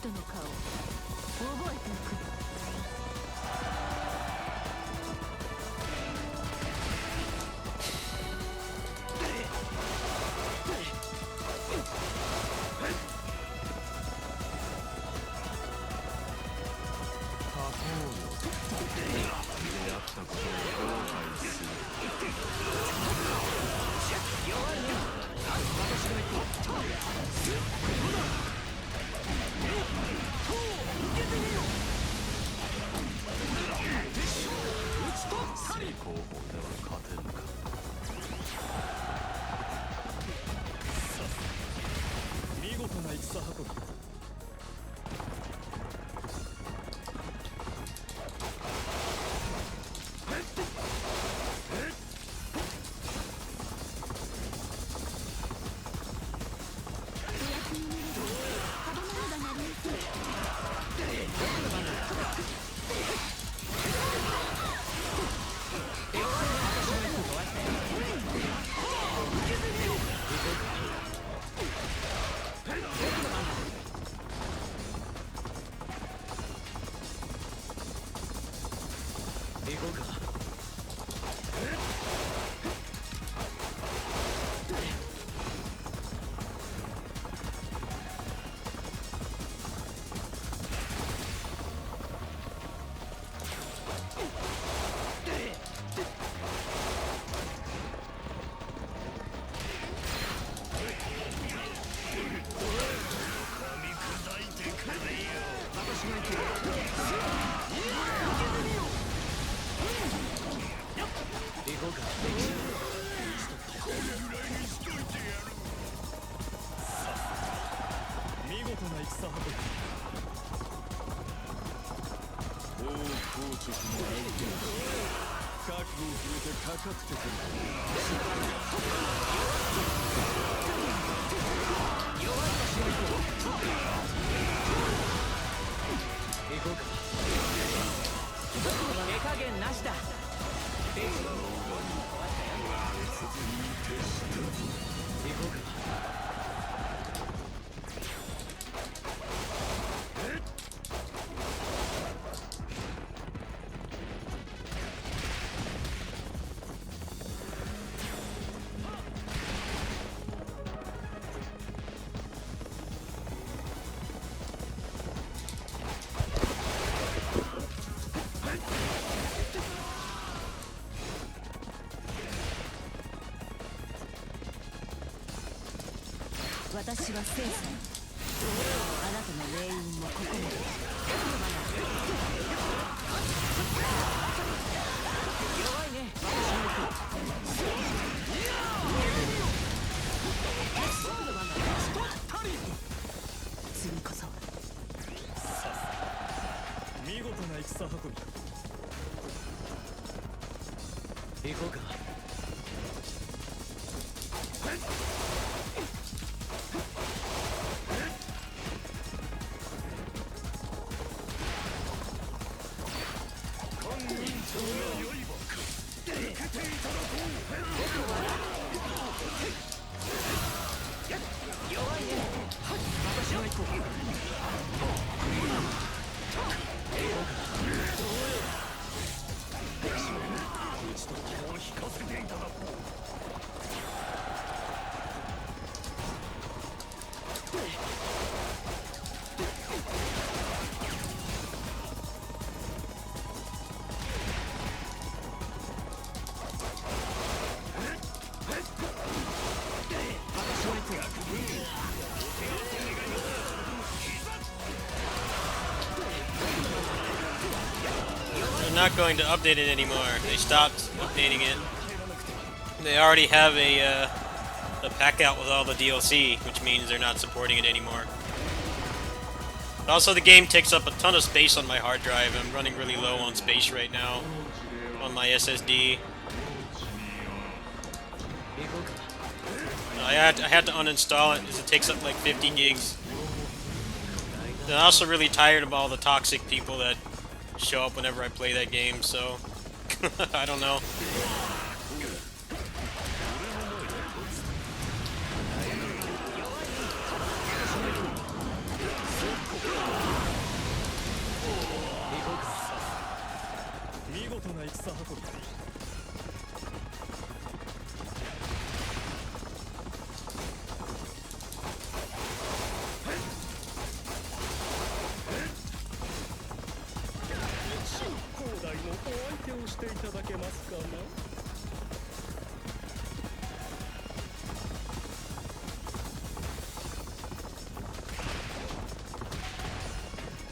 人の顔覚えておく。見事な戦運び。行こうか。見事な戦運び。大硬直の相手。覚悟を決めてかかってくる。弱い足が行こうか。手加減なしだ。行こうか。私は聖さん。あなたの命運もここまで。弱いね。次こそ。見事な戦運び。行こうか。They're not going to update it anymore. They stopped updating it. They already have a pack out with all the DLC, which means they're not supporting it anymore. Also, the game takes up a ton of space on my hard drive. I'm running really low on space right now on my SSD. I had to uninstall it because it takes up like 50 gigs. And I'm also really tired of all the toxic people that show up whenever I play that game, so I don't know. 見事な戦運びだ。広大のお相手をしていただけますかな。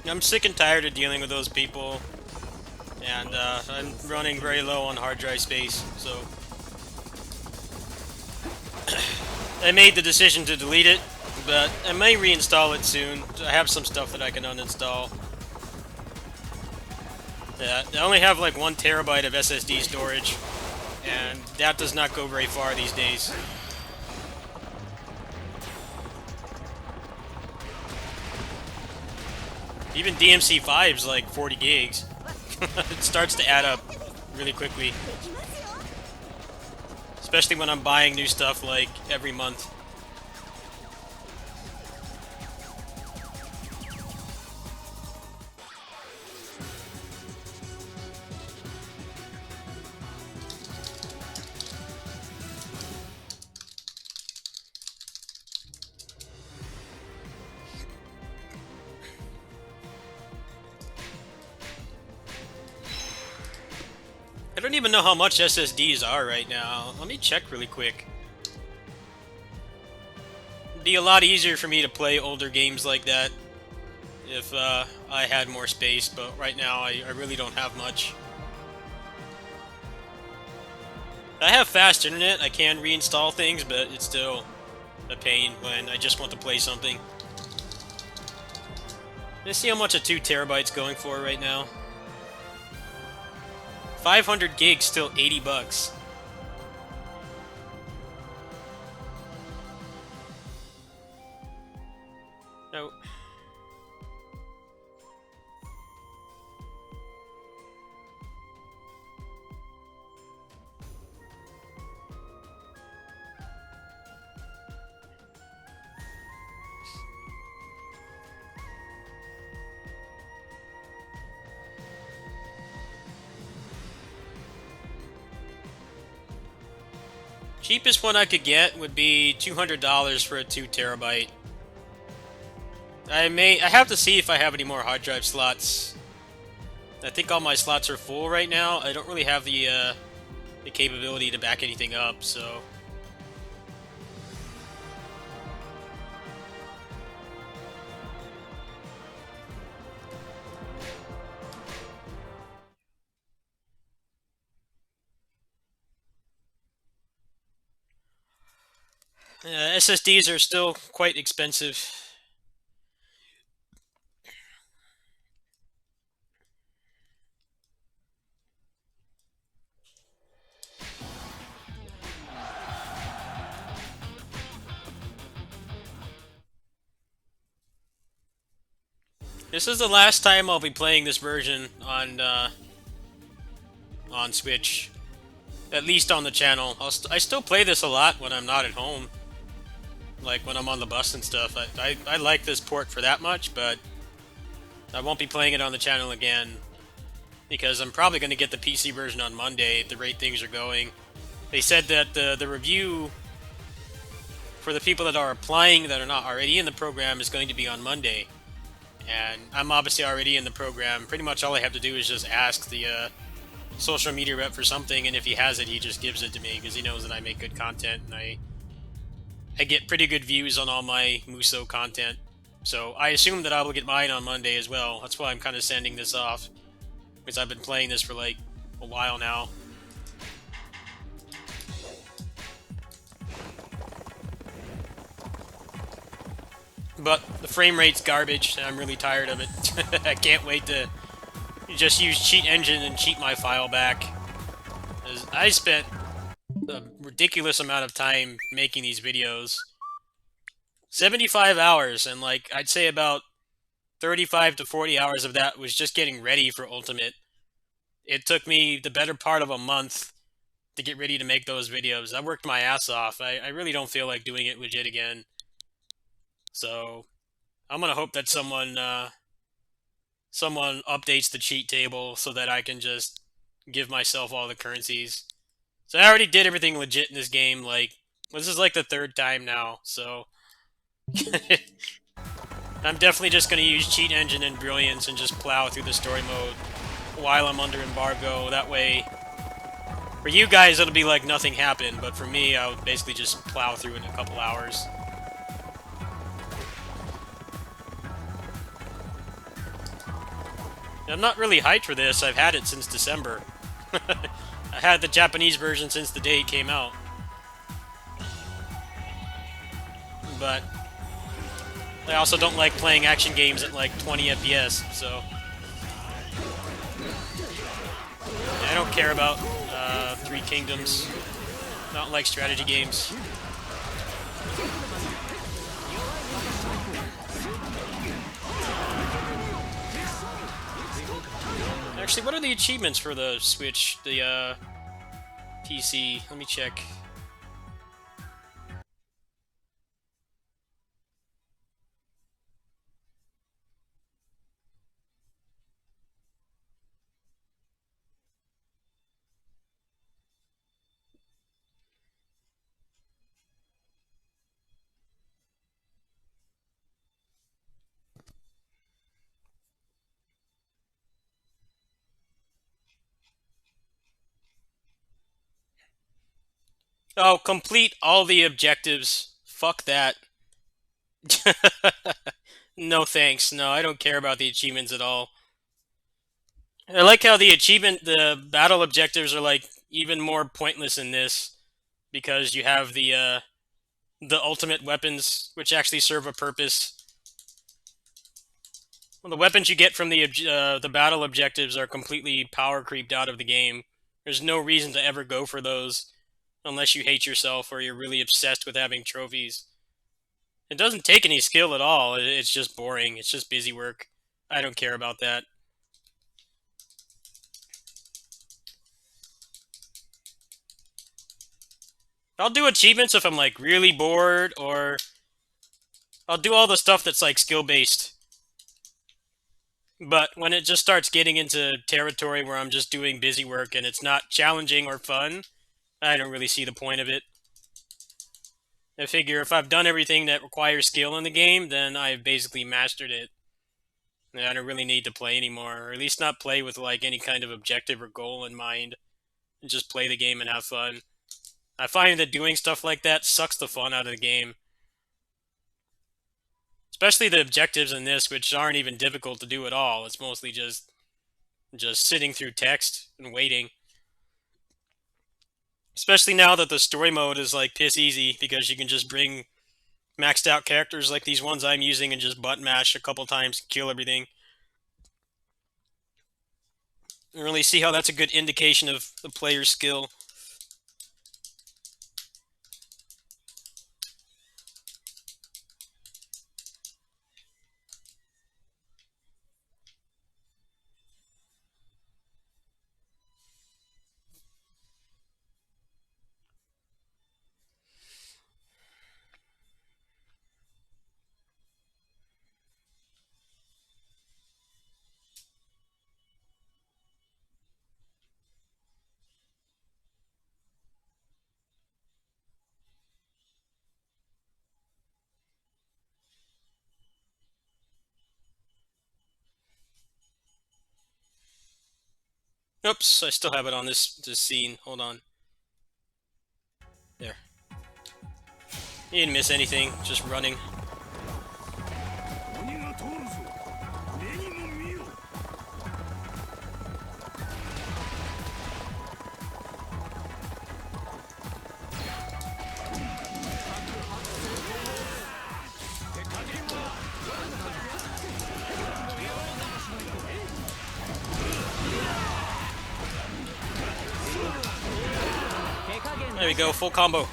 I'm sick and tired of dealing with those people, and I'm running very low on hard drive space, so I made the decision to delete it, but I may reinstall it soon. I have some stuff that I can uninstall. Yeah, I only have like 1 terabyte of SSD storage, and that does not go very far these days. Even DMC5 is like 40 gigs. It starts to add up really quickly. Especially when I'm buying new stuff like every month. I don't even know how much SSDs are right now. Let me check really quick. It'd be a lot easier for me to play older games like that if I had more space, but right now I really don't have much. I have fast internet, I can reinstall things, but it's still a pain when I just want to play something. Let's see how much a 2 terabyte's going for right now. 500 gigs, still 80 bucks. No. Cheapest one I could get would be $200 for a 2 terabyte. I have to see if I have any more hard drive slots. I think all my slots are full right now. I don't really have the capability to back anything up, so. SSDs are still quite expensive. This is the last time I'll be playing this version on Switch, at least on the channel. I still play this a lot when I'm not at home, like when I'm on the bus and stuff. I like this port for that much, but I won't be playing it on the channel again because I'm probably going to get the PC version on Monday at the rate things are going. They said that the review for the people that are applying that are not already in the program is going to be on Monday. And I'm obviously already in the program. Pretty much all I have to do is just ask the social media rep for something, and if he has it, he just gives it to me because he knows that I make good content and I get pretty good views on all my Muso content. So I assume that I will get mine on Monday as well. That's why I'm kind of sending this off, because I've been playing this for like a while now. But the frame rate's garbage, and I'm really tired of it. I can't wait to just use Cheat Engine and cheat my file back. I spent a ridiculous amount of time making these videos. 75 hours, and like I'd say about 35 to 40 hours of that was just getting ready for Ultimate. It took me the better part of a month to get ready to make those videos. I worked my ass off. I really don't feel like doing it legit again. So I'm gonna hope that someone updates the cheat table so that I can just give myself all the currencies. So I already did everything legit in this game. Like, this is like the third time now, so I'm definitely just gonna use Cheat Engine and Brilliance and just plow through the story mode while I'm under embargo. That way, for you guys, it'll be like nothing happened, but for me, I would basically just plow through in a couple hours. I'm not really hyped for this. I've had it since December. I had the Japanese version since the day it came out. But I also don't like playing action games at like 20 FPS, so I don't care about Three Kingdoms. I don't like strategy games. Actually, what are the achievements for the Switch, the PC? Let me check. Oh, complete all the objectives. Fuck that. No thanks. No, I don't care about the achievements at all. I like how the battle objectives are like even more pointless in this because you have the ultimate weapons which actually serve a purpose. Well, the weapons you get from the battle objectives are completely power creeped out of the game. There's no reason to ever go for those unless you hate yourself or you're really obsessed with having trophies. It doesn't take any skill at all. It's just boring. It's just busy work. I don't care about that. I'll do achievements if I'm like really bored, or I'll do all the stuff that's like skill based. But when it just starts getting into territory where I'm just doing busy work and it's not challenging or fun, I don't really see the point of it. I figure if I've done everything that requires skill in the game, then I've basically mastered it. And I don't really need to play anymore, or at least not play with like any kind of objective or goal in mind, and just play the game and have fun. I find that doing stuff like that sucks the fun out of the game. Especially the objectives in this, which aren't even difficult to do at all. It's mostly just sitting through text and waiting. Especially now that the story mode is like piss easy because you can just bring maxed out characters like these ones I'm using and just button mash a couple times and kill everything. I don't really see how that's a good indication of the player's skill. Oops, I still have it on this scene. Hold on. There. You didn't miss anything, just running. There we go, full combo.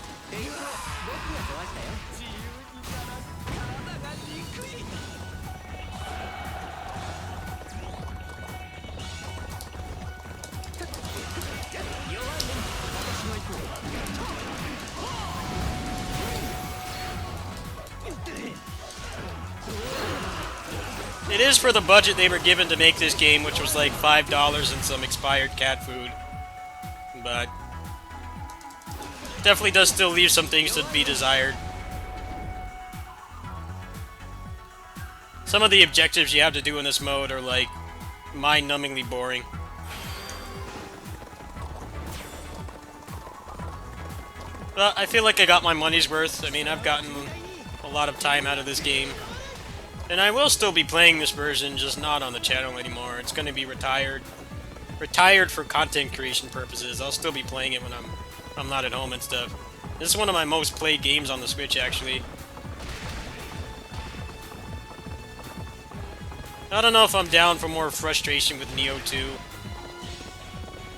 It is for the budget they were given to make this game, which was like $5 and some expired cat food. But definitely does still leave some things to be desired. Some of the objectives you have to do in this mode are like mind-numbingly boring. But I feel like I got my money's worth. I mean, I've gotten a lot of time out of this game. And I will still be playing this version, just not on the channel anymore. It's going to be retired. Retired for content creation purposes. I'll still be playing it when I'm not at home and stuff. This is one of my most played games on the Switch, actually. I don't know if I'm down for more frustration with Nioh 2.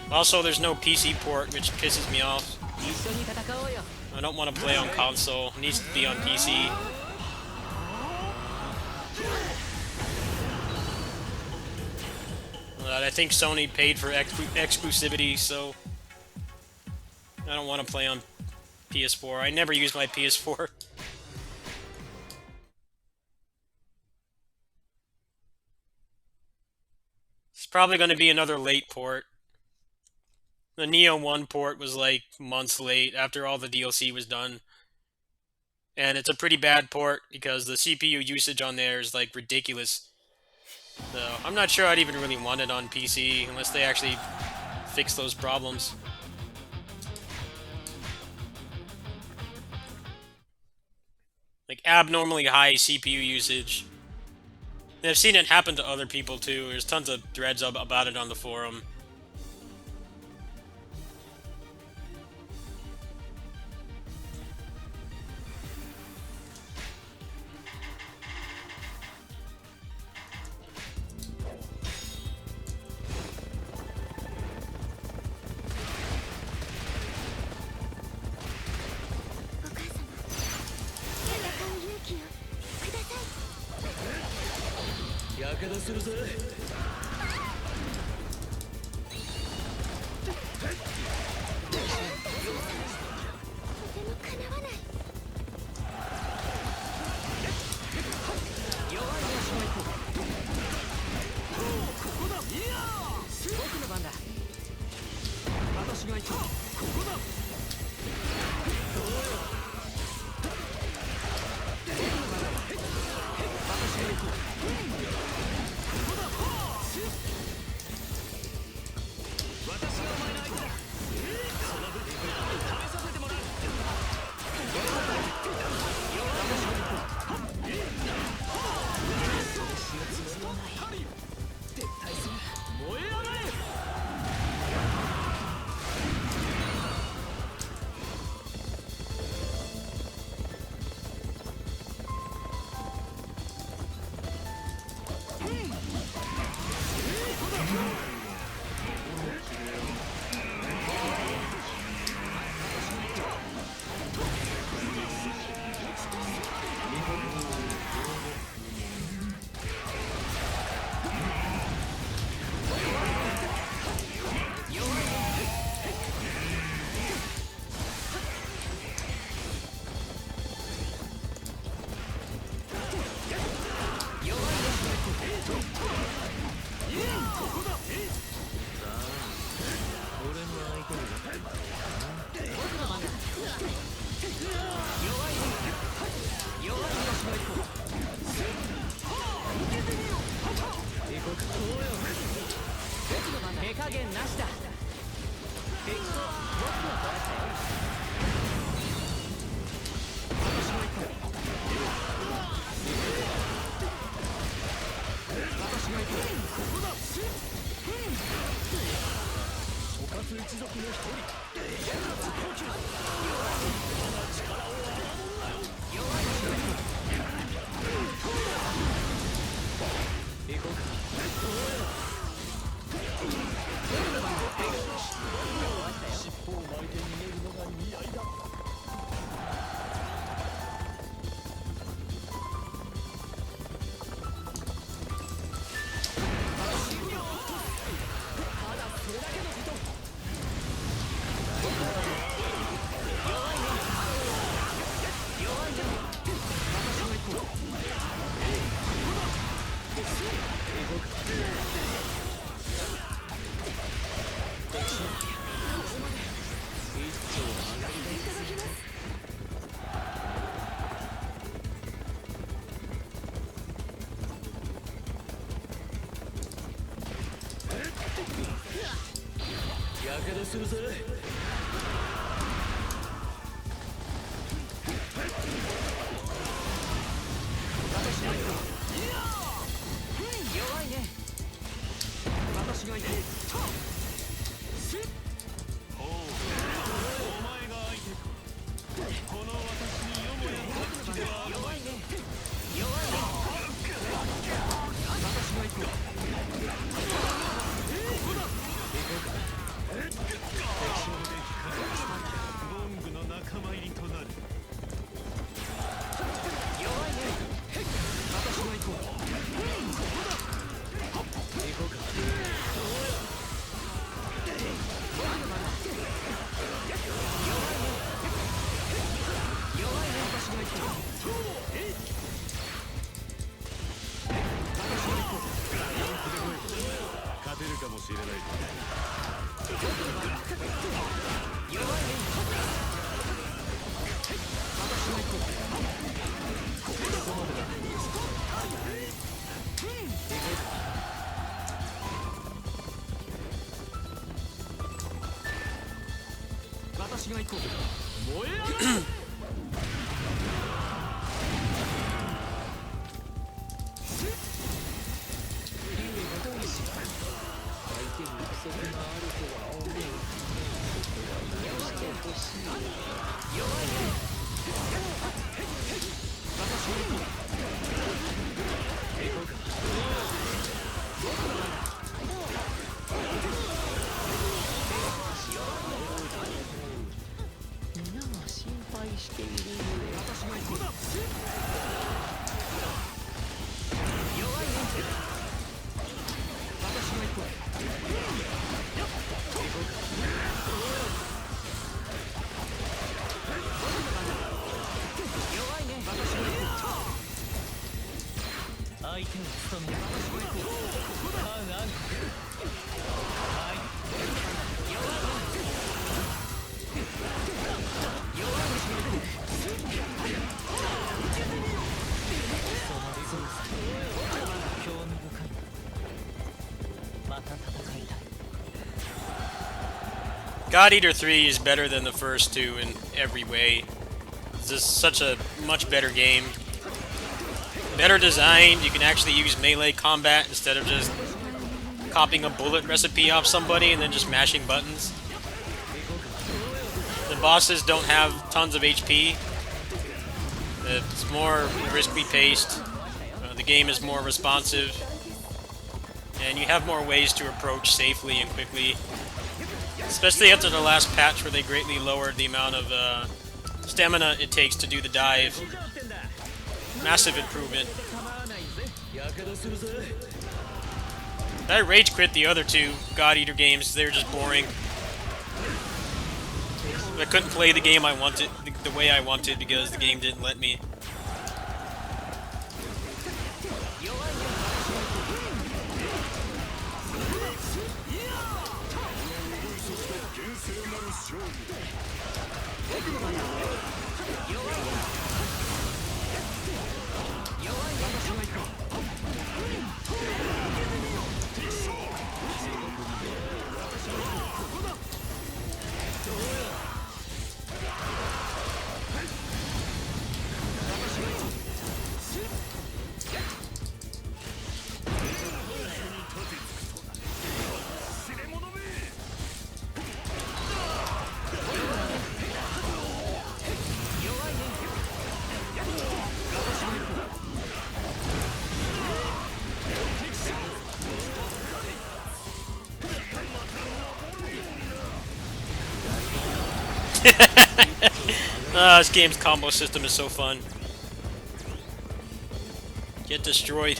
Also, there's no PC port, which pisses me off. I don't want to play on console. It needs to be on PC. But I think Sony paid for exclusivity, so I don't want to play on PS4. I never use my PS4. It's probably going to be another late port. The Nioh 1 port was like months late after all the DLC was done. And it's a pretty bad port because the CPU usage on there is like ridiculous. So I'm not sure I'd even really want it on PC unless they actually fix those problems. Like abnormally high CPU usage. And I've seen it happen to other people too. There's tons of threads about it on the forum. けどするぜ。弱いね。私が行く。お前が相手か。この私によもや勝つ気ではあるまい。弱いね。弱いね。私が行く。ボングの仲間入りとなる。弱いね。私が行こう。行こうか。弱いね。私が行こう。勝てるかもしれない。弱いね。私が行こう。ここまでだ。私が行こう。燃え上がる。皆が心配している私が行こう。弱いね。私が行こう。弱いね。私が行こう。相手を務める私が行こう。反暗黒はい弱いね。弱いね。その強さ興味深いまた戦いたい God Eater 3 is better than the first two in every way. This is such a much better game. Better designed, you can actually use melee combat instead of just copying a bullet recipe off somebody and then just mashing buttons. The bosses don't have tons of HP. It's more briskly paced. The game is more responsive. And you have more ways to approach safely and quickly. Especially after the last patch where they greatly lowered the amount of stamina it takes to do the dive. Massive improvement. I rage quit the other two God Eater games. They were just boring. I couldn't play the game I wanted, the way I wanted, because the game didn't let me. This game's combo system is so fun. Get destroyed.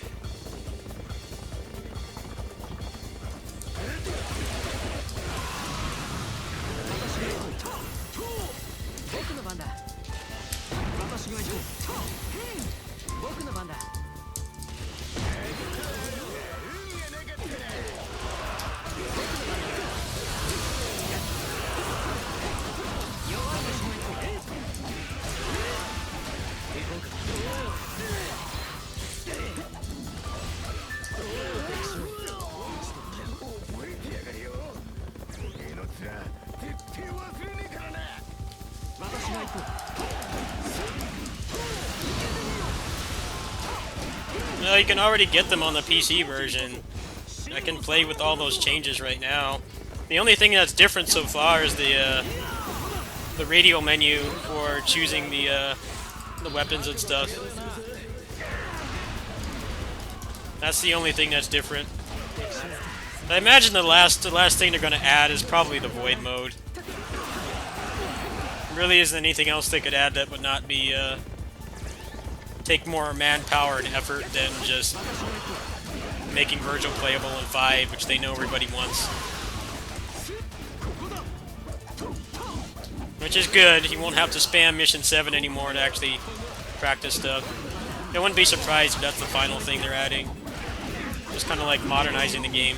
No, you can already get them on the PC version. I can play with all those changes right now. The only thing that's different so far is the radio menu for choosing the weapons and stuff. That's the only thing that's different. I imagine the last thing they're gonna add is probably the void mode. Really isn't anything else they could add that would not be take more manpower and effort than just making Virgil playable in 5, which they know everybody wants. Which is good. You won't have to spam Mission 7 anymore to actually practice stuff. I wouldn't be surprised if that's the final thing they're adding. Just kind of like modernizing the game.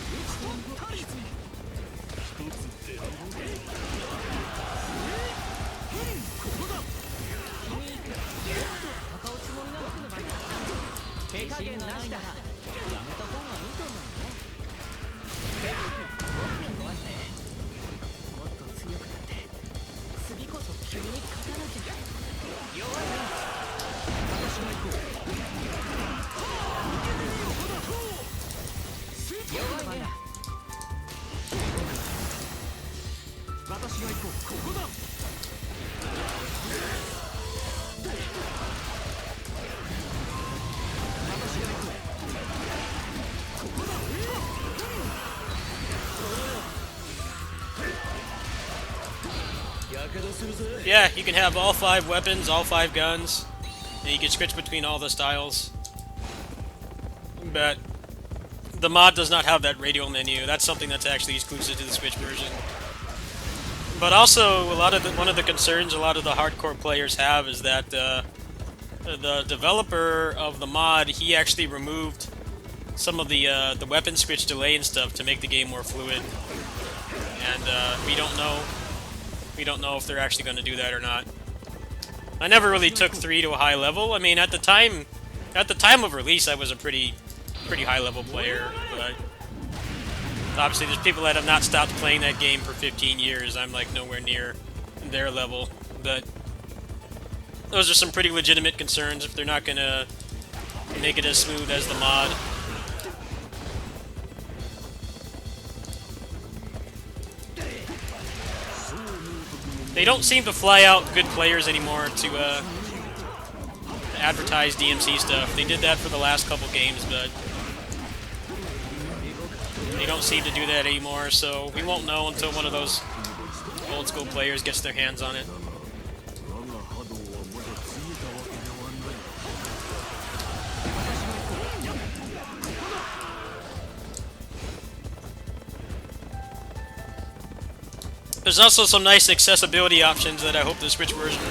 Yeah, you can have all 5 weapons, all 5 guns, and you can switch between all the styles. But the mod does not have that radio menu. That's something that's actually exclusive to the Switch version. But also, one of the concerns a lot of the hardcore players have is that the developer of the mod, he actually removed some of the weapon switch delay and stuff to make the game more fluid. And we don't know if they're actually going to do that or not. I never really took 3 to a high level. I mean, at the time of release, I was a pretty high level player, but obviously there's people that have not stopped playing that game for 15 years. I'm like nowhere near their level, but those are some pretty legitimate concerns if they're not going to make it as smooth as the mod. They don't seem to fly out good players anymore to advertise DMC stuff. They did that for the last couple games, but they don't seem to do that anymore, so we won't know until one of those old school players gets their hands on it. There's also some nice accessibility options that I hope the Switch version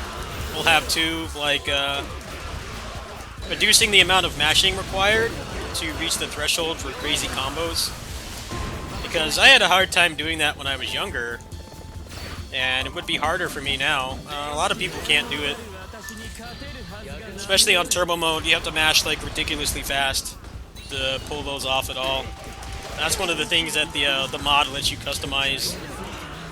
will have too, like reducing the amount of mashing required to reach the threshold for crazy combos. Because I had a hard time doing that when I was younger, and it would be harder for me now. A lot of people can't do it. Especially on turbo mode, you have to mash like ridiculously fast to pull those off at all. That's one of the things that the mod lets you customize,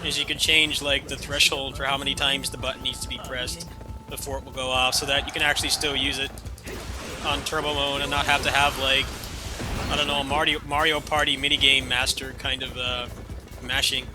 is you can change like the threshold for how many times the button needs to be pressed before it will go off, so that you can actually still use it on turbo mode and not have to have like, I don't know, a Mario Party minigame master kind of mashing.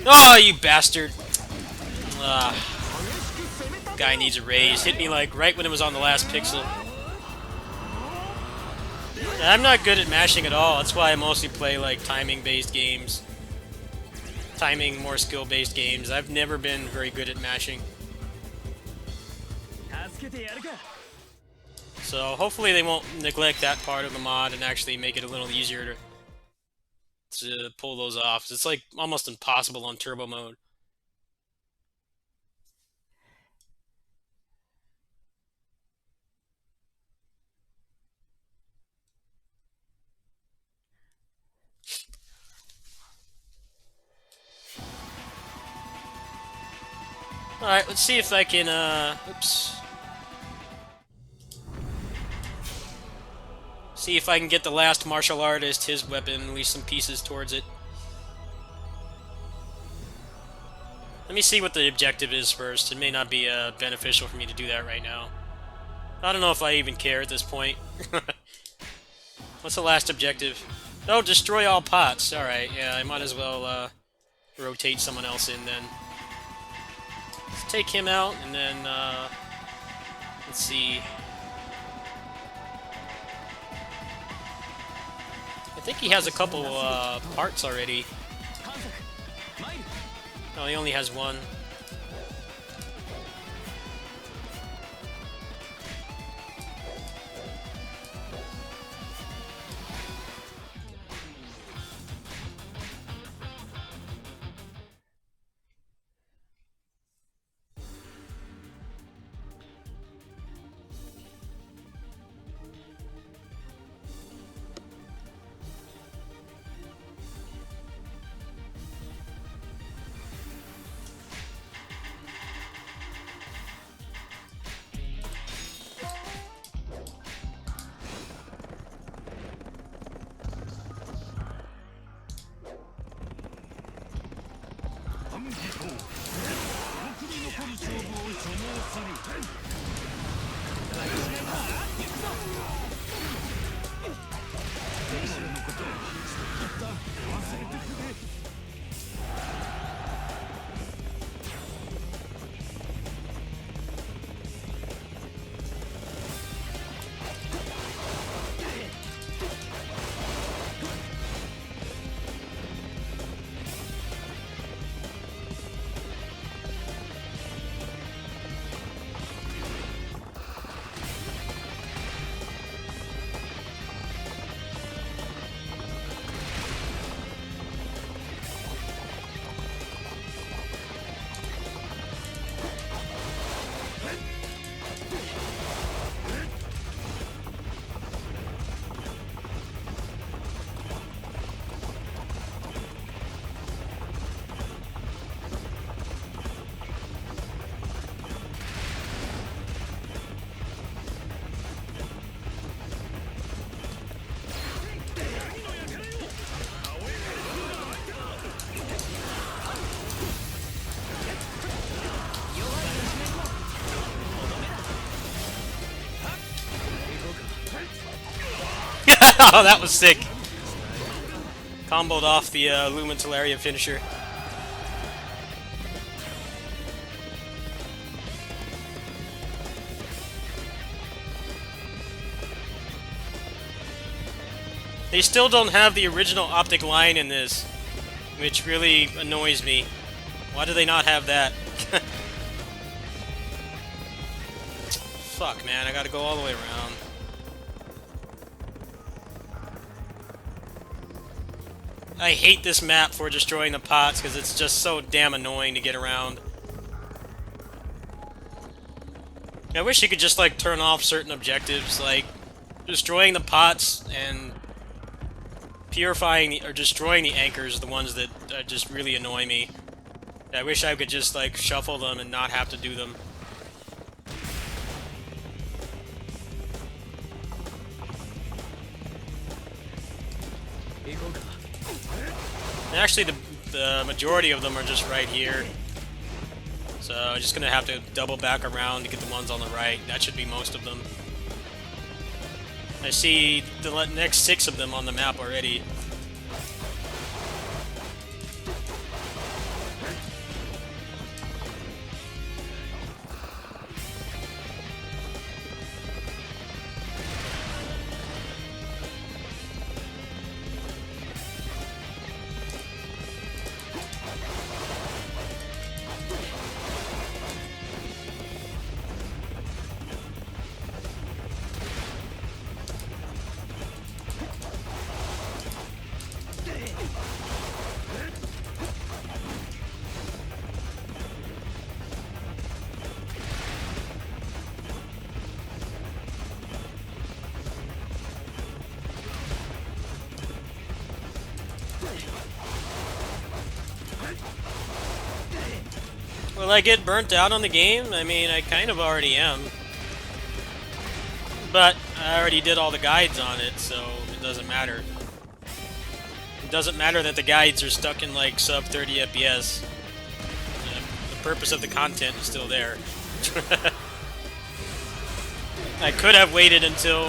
Oh, you bastard! Guy needs a raise. Hit me like right when it was on the last pixel. I'm not good at mashing at all. That's why I mostly play like timing-based games. Timing, more skill-based games. I've never been very good at mashing. So hopefully they won't neglect that part of the mod and actually make it a little easier to pull those off. It's like almost impossible on turbo mode. Alright, let's see if I can, oops. See if I can get the last martial artist, his weapon, at least some pieces towards it. Let me see what the objective is first. It may not be beneficial for me to do that right now. I don't know if I even care at this point. What's the last objective? Oh, destroy all pots. Alright, yeah, I might as well rotate someone else in then. Let's take him out, and then, let's see. I think he has a couple parts already. No, he only has one. Oh, that was sick. Comboed off the Lumen Talaria finisher. They still don't have the original optic line in this, which really annoys me. Why do they not have that? Fuck, man, I gotta go all the way around. I hate this map for destroying the pots because it's just so damn annoying to get around. I wish you could just like turn off certain objectives, like destroying the pots and purifying the, or destroying the anchors, the ones that just really annoy me. I wish I could just like shuffle them and not have to do them. And actually, the majority of them are just right here. So I'm just gonna have to double back around to get the ones on the right. That should be most of them. I see the next 6 of them on the map already. Will I get burnt out on the game? I mean, I kind of already am. But I already did all the guides on it, so it doesn't matter. It doesn't matter that the guides are stuck in like sub 30 FPS. The purpose of the content is still there. I could have waited until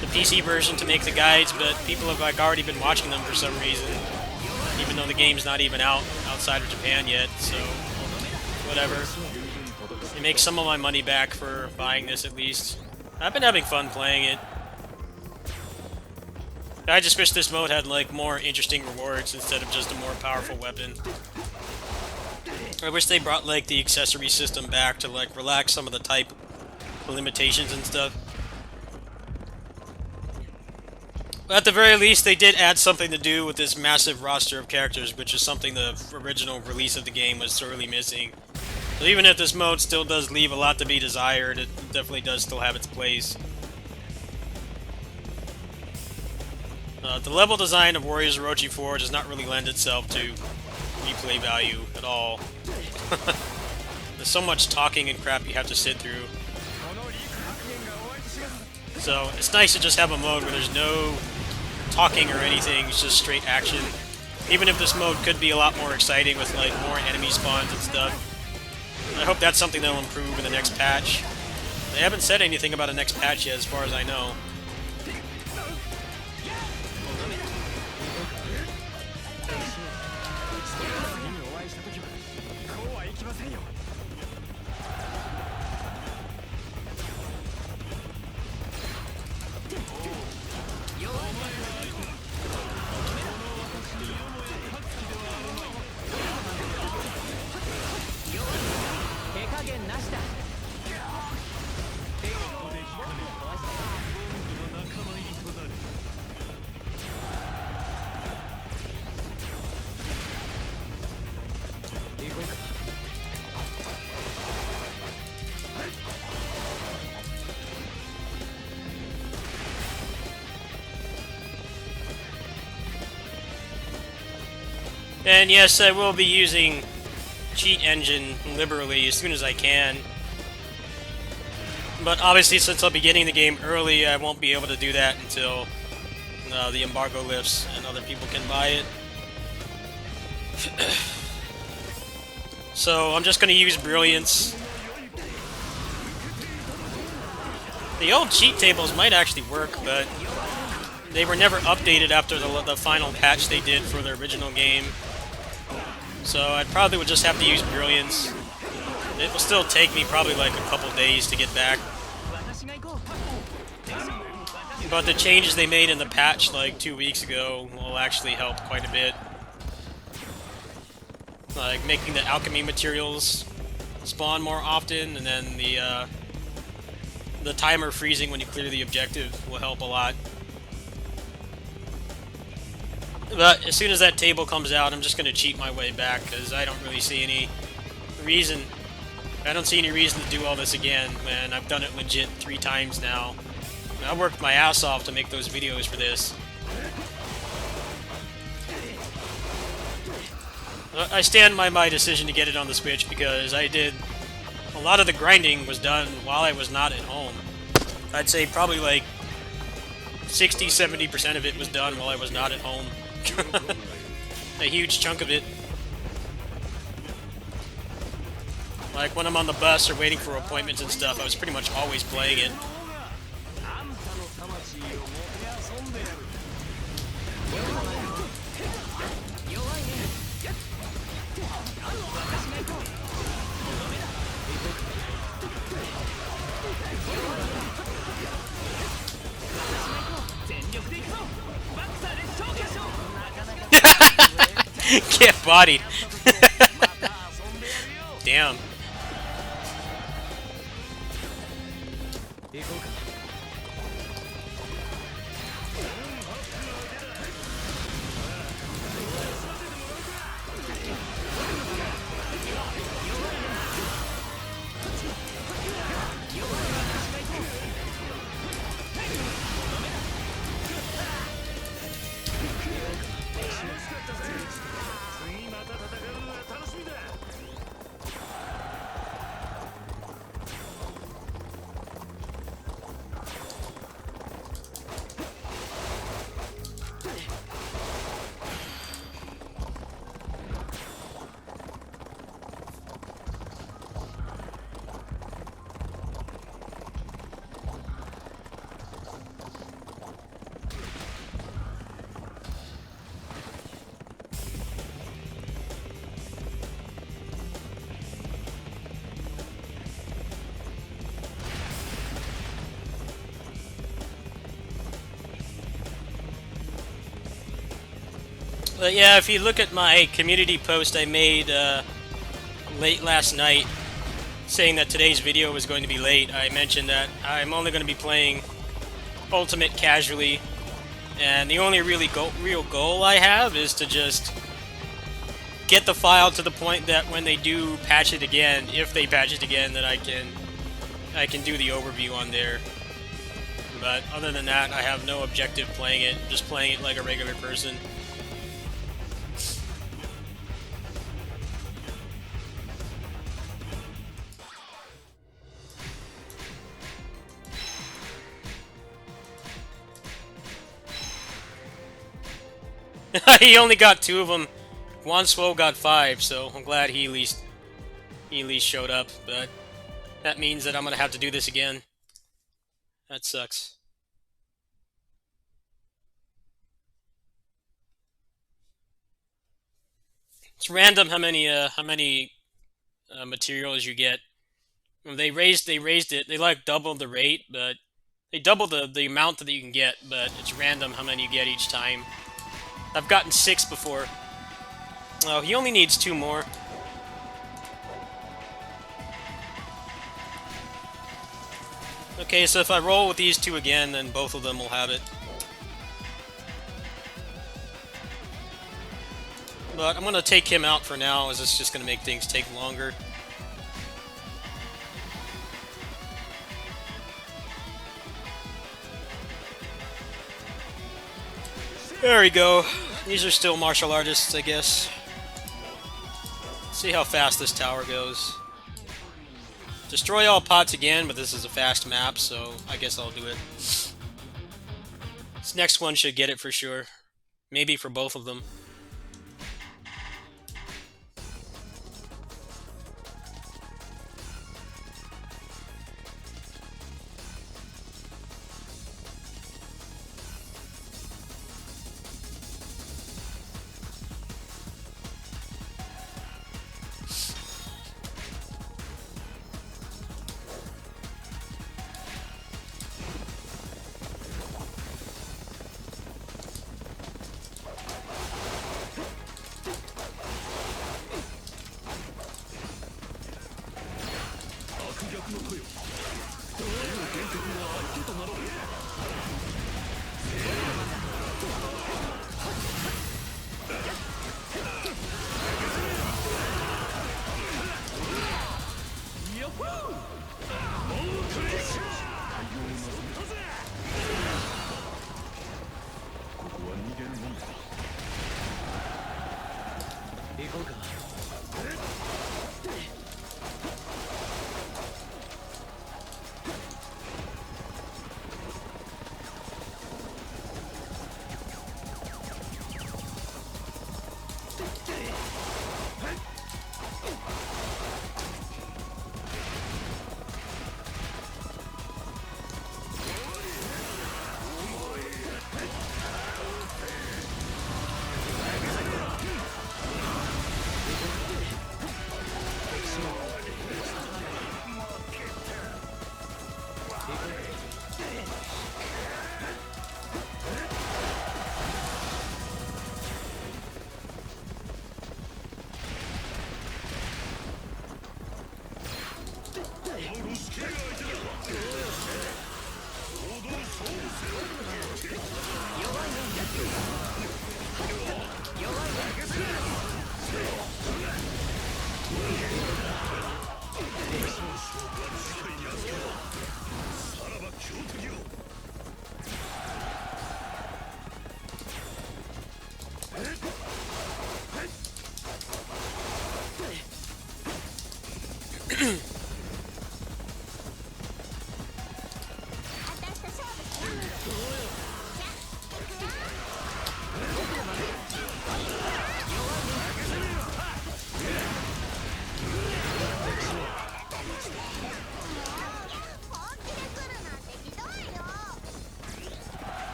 the PC version to make the guides, but people have like already been watching them for some reason, even though the game's not even out outside of Japan yet, so whatever. It makes some of my money back for buying this at least. I've been having fun playing it. I just wish this mode had like more interesting rewards instead of just a more powerful weapon. I wish they brought like the accessory system back to like relax some of the type limitations and stuff. But at the very least, they did add something to do with this massive roster of characters, which is something the original release of the game was sorely missing. So even if this mode still does leave a lot to be desired, it definitely does still have its place. The level design of Warriors Orochi 4 does not really lend itself to replay value at all. There's so much talking and crap you have to sit through. So it's nice to just have a mode where there's no talking or anything, it's just straight action. Even if this mode could be a lot more exciting with like more enemy spawns and stuff. I hope that's something they'll improve in the next patch. They haven't said anything about a next patch yet as far as I know. And yes, I will be using Cheat Engine liberally as soon as I can. But obviously, since I'll be getting the game early, I won't be able to do that until the embargo lifts and other people can buy it. So I'm just going to use Brilliance. The old cheat tables might actually work, but they were never updated after the final patch they did for the original game. So I probably would just have to use Brilliance. It will still take me probably like a couple days to get back. But the changes they made in the patch like 2 weeks ago will actually help quite a bit. Like making the alchemy materials spawn more often, and then the timer freezing when you clear the objective will help a lot. But as soon as that table comes out, I'm just going to cheat my way back, because I don't really see any reason. I don't see any reason to do all this again, man. I've done it legit 3 times now. I worked my ass off to make those videos for this. I stand by my decision to get it on the Switch because I did... A lot of the grinding was done while I was not at home. I'd say probably like 60-70% of it was done while I was not at home. A huge chunk of it. Like when I'm on the bus or waiting for appointments and stuff, I was pretty much always playing it. Get bodied. Damn. But yeah, if you look at my community post I made late last night, saying that today's video was going to be late, I mentioned that I'm only going to be playing Ultimate casually, and the only real goal I have is to just get the file to the point that when they do patch it again, if they patch it again, that I can do the overview on there. But other than that, I have no objective playing it, just playing it like a regular person. He only got 2 of them. Guanswo got 5, so I'm glad he at least showed up. But that means that I'm gonna have to do this again. That sucks. It's random how many materials you get. They raised it. They like doubled the rate, but they doubled the amount that you can get. But it's random how many you get each time. I've gotten 6 before. Oh, he only needs 2 more. Okay, so if I roll with these 2 again, then both of them will have it. But I'm gonna take him out for now, as it's just gonna make things take longer. There we go. These are still martial artists, I guess. See how fast this tower goes. Destroy all pots again, but this is a fast map, so I guess I'll do it. This next one should get it for sure. Maybe for both of them.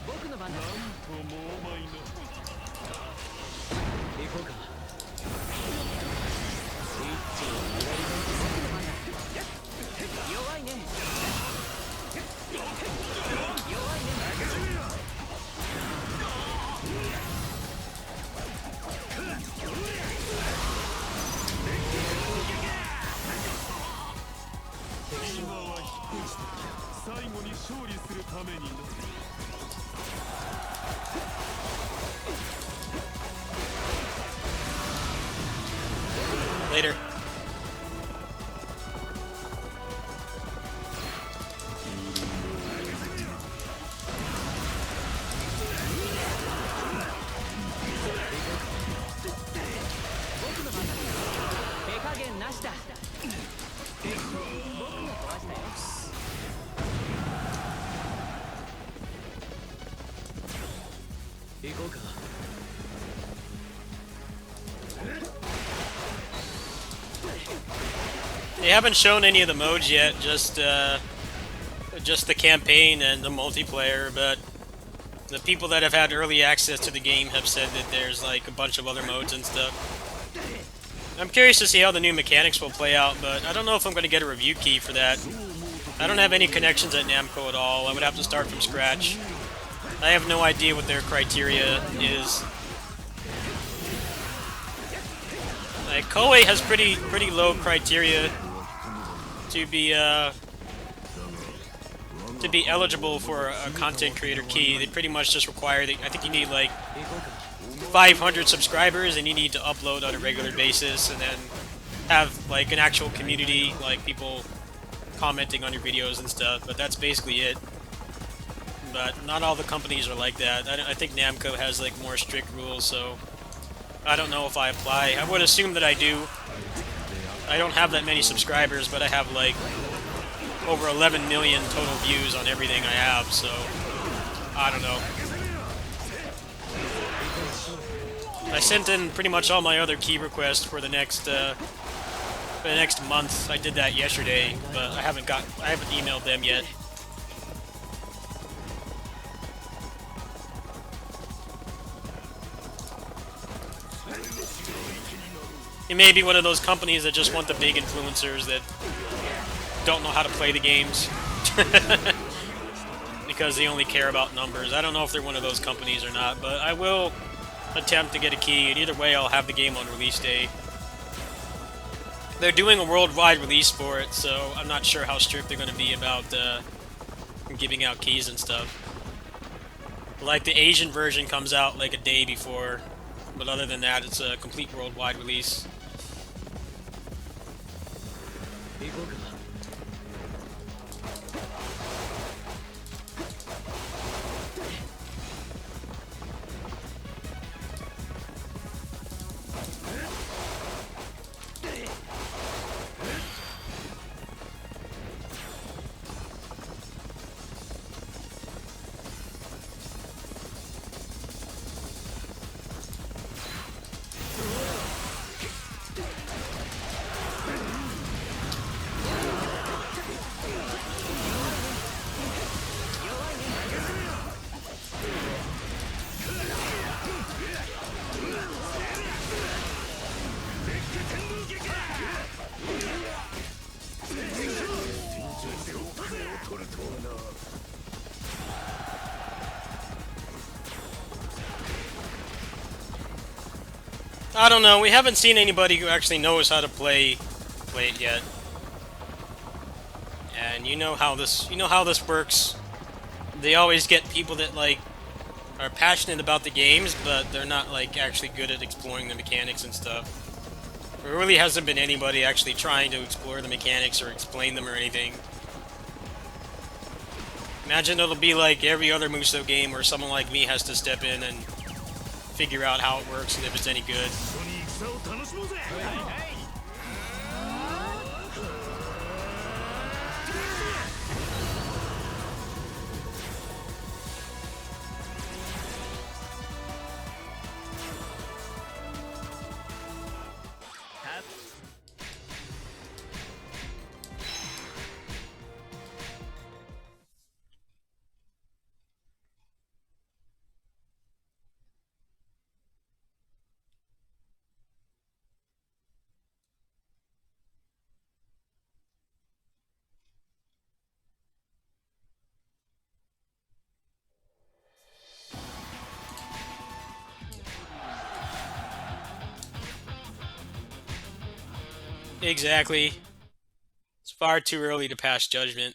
僕の番だ。なんともお前の行こうか。弱いね。弱いね。今は低い最後に勝利するためにな。Later. 手加減なしだ。僕が壊したよ。行こうか。They haven't shown any of the modes yet, just the campaign and the multiplayer, but the people that have had early access to the game have said that there's like a bunch of other modes and stuff. I'm curious to see how the new mechanics will play out, but I don't know if I'm going to get a review key for that. I don't have any connections at Namco at all. I would have to start from scratch. I have no idea what their criteria is. Like, Koei has pretty low criteria to be eligible for a content creator key. They pretty much just require that I think you need like 500 subscribers and you need to upload on a regular basis and then have like an actual community, like people commenting on your videos and stuff, but that's basically it. But not all the companies are like that. I think Namco has like more strict rules, so I don't know if I apply. I would assume that I do. I don't have that many subscribers, but I have like over 11 million total views on everything I have, so I don't know. I sent in pretty much all my other key requests for the next month. I did that yesterday, but I haven't emailed them yet. It may be one of those companies that just want the big influencers that don't know how to play the games because they only care about numbers. I don't know if they're one of those companies or not, but I will attempt to get a key, and either way I'll have the game on release day. They're doing a worldwide release for it, so I'm not sure how strict they're going to be about giving out keys and stuff. Like the Asian version comes out like a day before, but other than that it's a complete worldwide release. I don't know, we haven't seen anybody who actually knows how to play it yet. And you know how this works. They always get people that like are passionate about the games, but they're not like actually good at exploring the mechanics and stuff. There really hasn't been anybody actually trying to explore the mechanics or explain them or anything. Imagine it'll be like every other Musou game where someone like me has to step in and figure out how it works and if it's any good. exactly. It's far too early to pass judgment.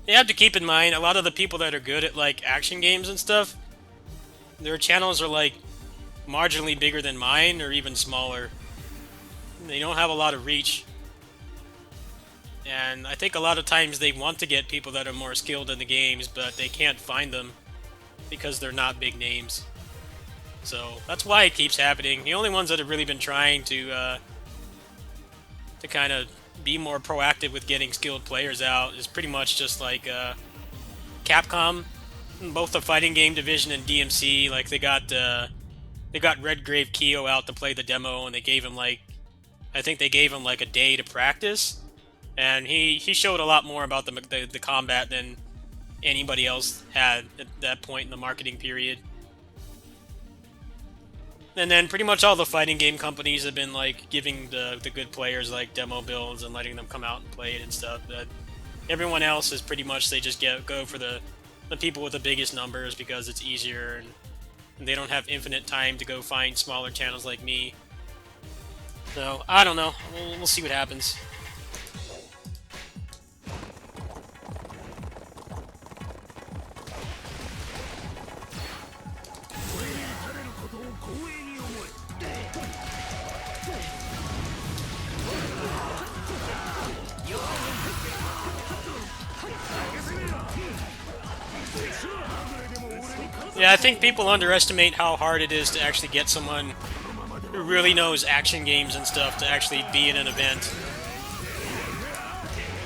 You have to keep in mind, a lot of the people that are good at, like, action games and stuff, their channels are, like, marginally bigger than mine, or even smaller. They don't have a lot of reach. And I think a lot of times they want to get people that are more skilled in the games, but they can't find them because they're not big names. So that's why it keeps happening. The only ones that have really been trying to kind of be more proactive with getting skilled players out is pretty much just like Capcom, both the fighting game division and DMC. Like they got Redgrave Keo out to play the demo, and they gave him like, I think they gave him like a day to practice, and he showed a lot more about the combat than anybody else had at that point in the marketing period. And then pretty much all the fighting game companies have been like giving the good players like demo builds and letting them come out and play it and stuff. But everyone else is pretty much they just go for the people with the biggest numbers because it's easier, and they don't have infinite time to go find smaller channels like me. So I don't know. We'll see what happens. Yeah, I think people underestimate how hard it is to actually get someone who really knows action games and stuff to actually be in an event.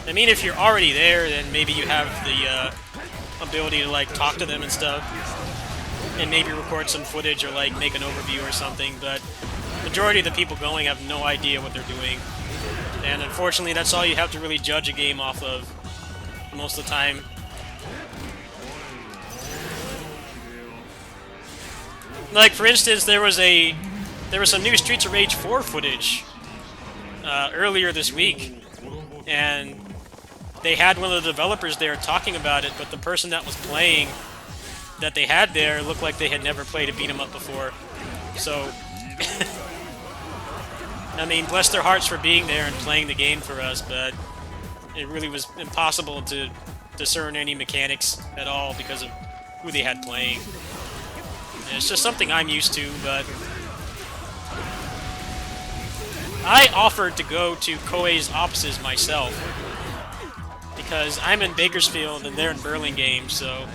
I mean, if you're already there, then maybe you have the ability to like talk to them and stuff, and maybe record some footage or like make an overview or something, but majority of the people going have no idea what they're doing. And unfortunately, that's all you have to really judge a game off of most of the time. Like, for instance, there was some new Streets of Rage 4 footage earlier this week, and they had one of the developers there talking about it, but the person that was playing that they had there looked like they had never played a beat-em-up before. So, I mean, bless their hearts for being there and playing the game for us, but it really was impossible to discern any mechanics at all because of who they had playing. And it's just something I'm used to, but I offered to go to Koei's offices myself because I'm in Bakersfield and they're in Burlingame, so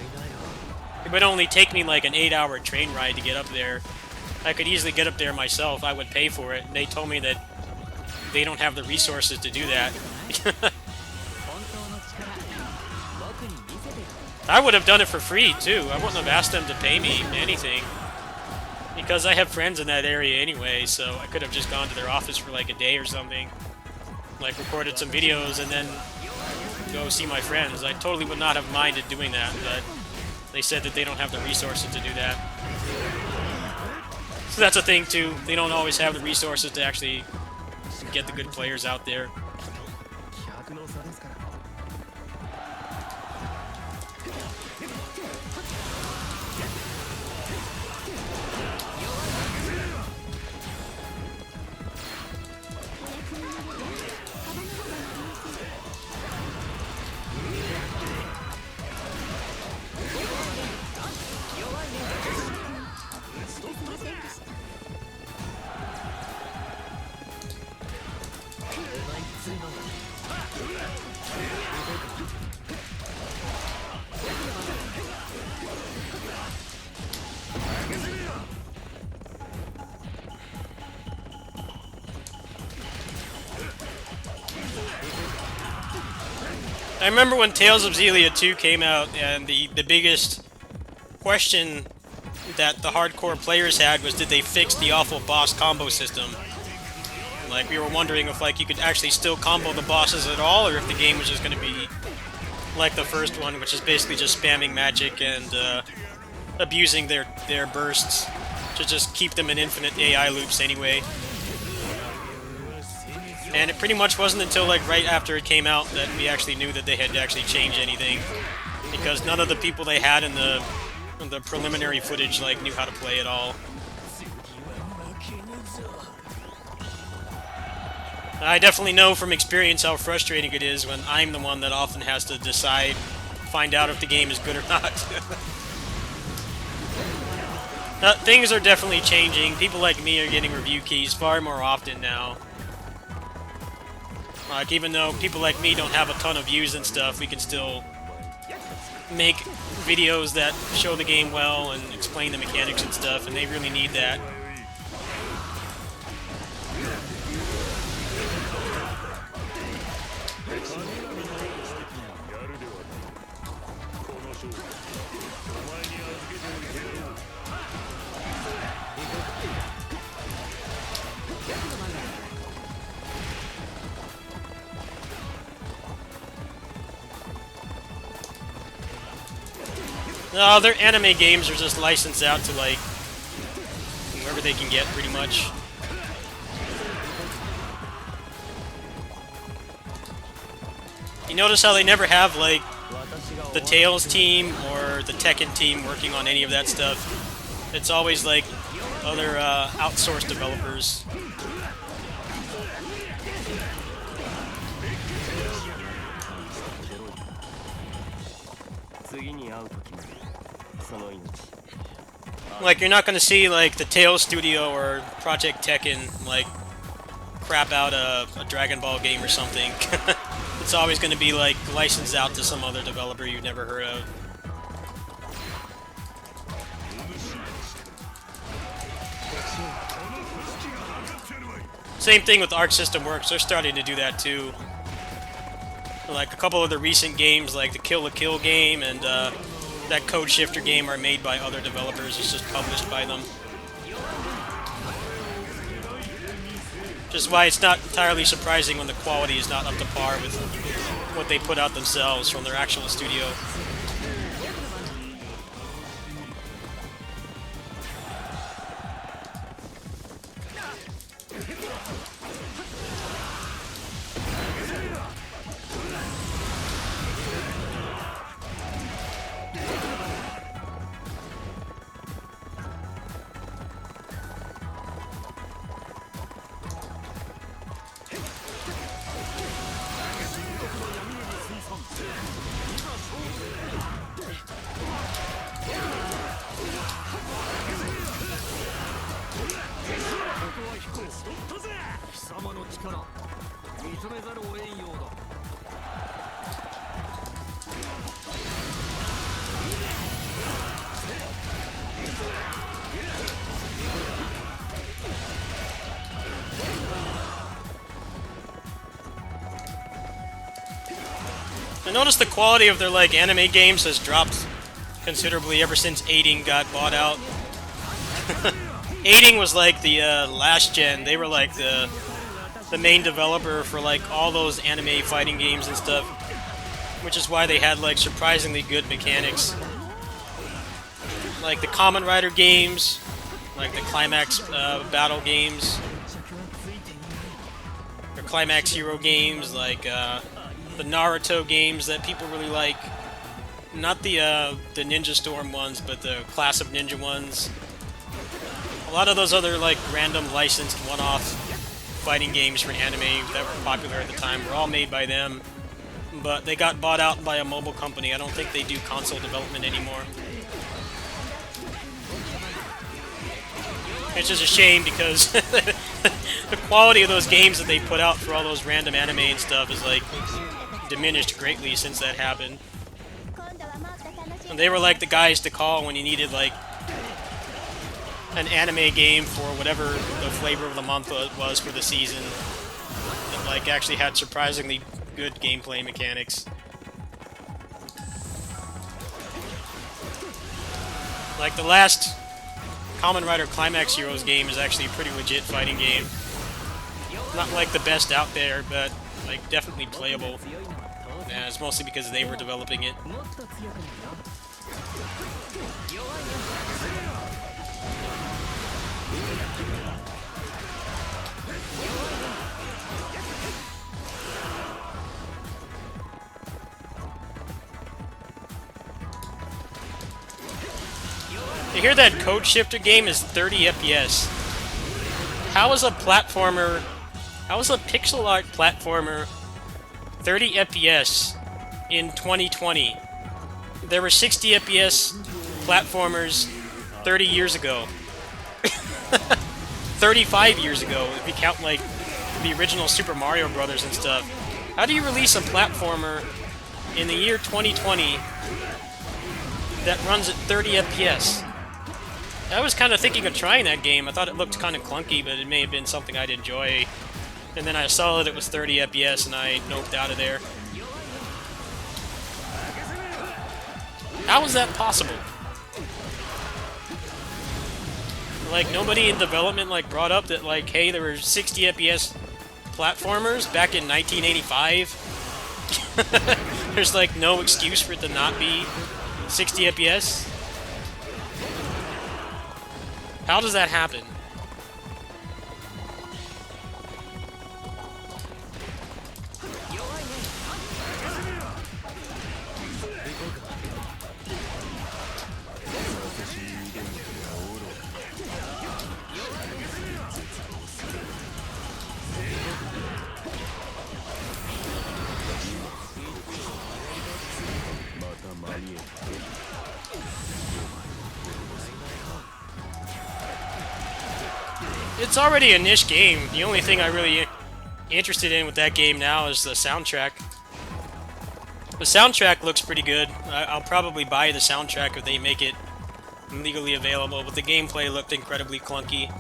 it would only take me like an 8-hour train ride to get up there. I could easily get up there myself. I would pay for it. And they told me that they don't have the resources to do that. I would have done it for free, too. I wouldn't have asked them to pay me anything. Because I have friends in that area anyway, so I could have just gone to their office for like a day or something. Like, recorded some videos and then go see my friends. I totally would not have minded doing that, but they said that they don't have the resources to do that. So that's a thing, too. They don't always have the resources to actually get the good players out there. I remember when Tales of Xillia 2 came out, and the biggest question that the hardcore players had was, did they fix the awful boss combo system? Like, we were wondering if like you could actually still combo the bosses at all, or if the game was just going to be like the first one, which is basically just spamming magic and abusing their bursts to just keep them in infinite AI loops anyway. And it pretty much wasn't until like right after it came out that we actually knew that they had to actually change anything, because none of the people they had in the preliminary footage like knew how to play at all. I definitely know from experience how frustrating it is when I'm the one that often has to decide, find out if the game is good or not. Things are definitely changing. People like me are getting review keys far more often now. Like, even though people like me don't have a ton of views and stuff, we can still make videos that show the game well and explain the mechanics and stuff, and they really need that. No, their anime games are just licensed out to, like, whoever they can get, pretty much. You notice how they never have, like, the Tails team or the Tekken team working on any of that stuff. It's always, like, other outsourced developers. Like, you're not going to see, like, the Tails studio or Project Tekken, like, crap out a Dragon Ball game or something. It's always going to be, like, licensed out to some other developer you've never heard of. Same thing with Arc System Works. They're starting to do that, too. Like, a couple of the recent games, like the Kill la Kill game and, that Code Shifter game are made by other developers. It's just published by them. Which is why it's not entirely surprising when the quality is not up to par with what they put out themselves from their actual studio. I noticed the quality of their, like, anime games has dropped considerably ever since Aiding got bought out. Aiding was like the last gen. They were like the main developer for, like, all those anime fighting games and stuff, which is why they had, like, surprisingly good mechanics. Like the Kamen Rider games, like the Climax battle games, or Climax Hero games, like the Naruto games that people really like. Not the Ninja Storm ones, but the Class of Ninja ones. A lot of those other, like, random licensed one-off fighting games for anime that were popular at the time were all made by them, but they got bought out by a mobile company. I don't think they do console development anymore. It's just a shame because the quality of those games that they put out for all those random anime and stuff is, like, diminished greatly since that happened. And they were like the guys to call when you needed, like, an anime game for whatever the flavor of the month was for the season that, like, actually had surprisingly good gameplay mechanics. Like, the last Kamen Rider Climax Heroes game is actually a pretty legit fighting game. Not, like, the best out there, but, like, definitely playable. Yeah, it's mostly because they were developing it. You hear that Code Shifter game is 30 FPS. How is a platformer How is a pixel art platformer 30 FPS in 2020? There were 60 FPS platformers 30 years ago. 35 years ago, if you count like the original Super Mario Brothers and stuff. How do you release a platformer in the year 2020 that runs at 30 FPS? I was kind of thinking of trying that game. I thought it looked kind of clunky, but it may have been something I'd enjoy. And then I saw that it was 30 FPS, and I noped out of there. How is that possible? Like, nobody in development, like, brought up that, like, hey, there were 60 FPS platformers back in 1985? There's, like, no excuse for it to not be 60 FPS? How does that happen? It's already a niche game. The only thing I'm really interested in with that game now is the soundtrack. The soundtrack looks pretty good. I'll probably buy the soundtrack if they make it legally available, but the gameplay looked incredibly clunky.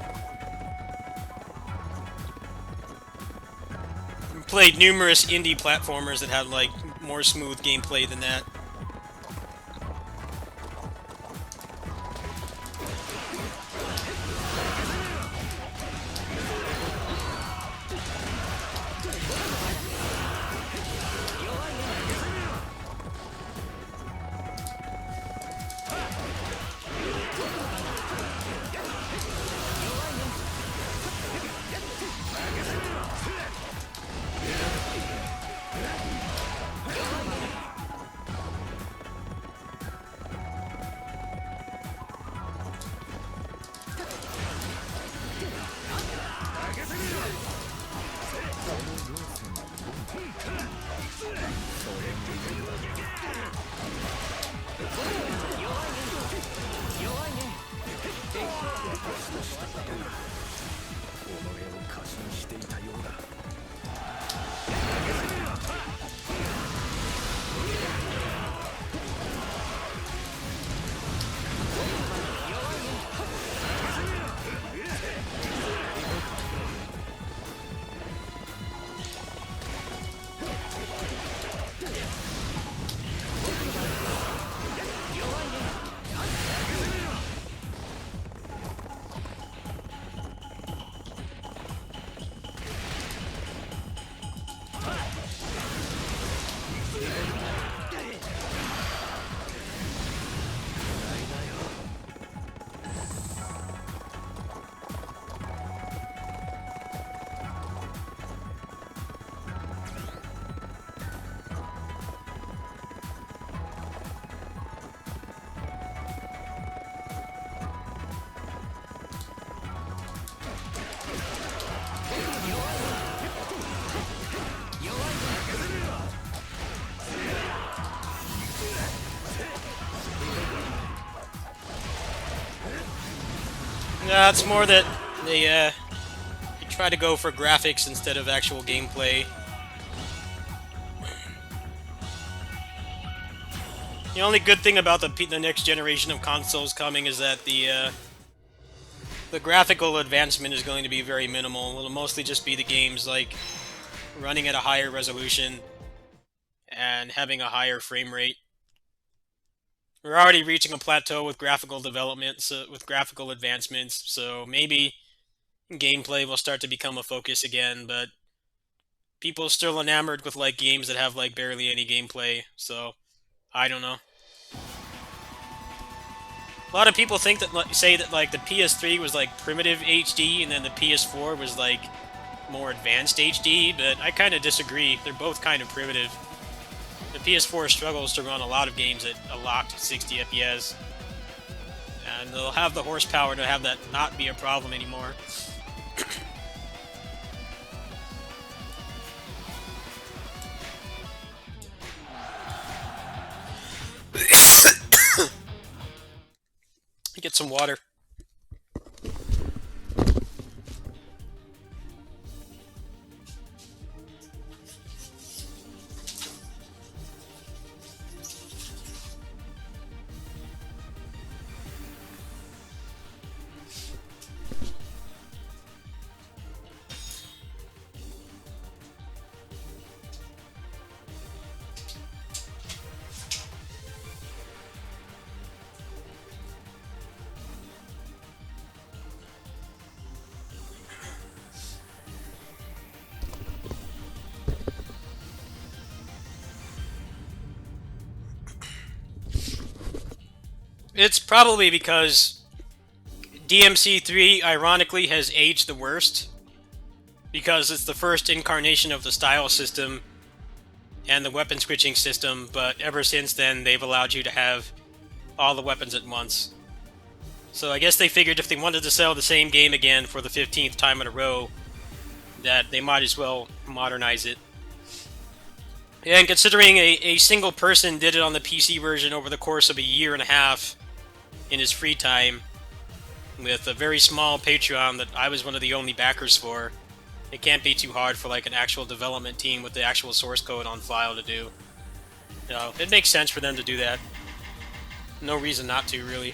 Played numerous indie platformers that had like more smooth gameplay than that. No, it's more that they try to go for graphics instead of actual gameplay. The only good thing about the next generation of consoles coming is that the graphical advancement is going to be very minimal. It'll mostly just be the games like running at a higher resolution and having a higher frame rate. We're already reaching a plateau with graphical development, so with graphical advancements, so maybe gameplay will start to become a focus again, but people are still enamored with like games that have like barely any gameplay, so I don't know. A lot of people think that say that like the PS3 was like primitive HD and then the PS4 was like more advanced HD, but I kind of disagree. They're both kind of primitive. The PS4 struggles to run a lot of games at a locked 60 FPS. And they'll have the horsepower to have that not be a problem anymore. get some water. It's probably because DMC3 ironically has aged the worst, because it's the first incarnation of the style system and the weapon switching system, but ever since then they've allowed you to have all the weapons at once. So I guess they figured if they wanted to sell the same game again for the 15th time in a row, that they might as well modernize it. And considering a single person did it on the PC version over the course of a year and a half in his free time, with a very small Patreon that I was one of the only backers for, it can't be too hard for like an actual development team with the actual source code on file to do. You know, it makes sense for them to do that. No reason not to, really.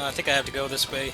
I think I have to go this way.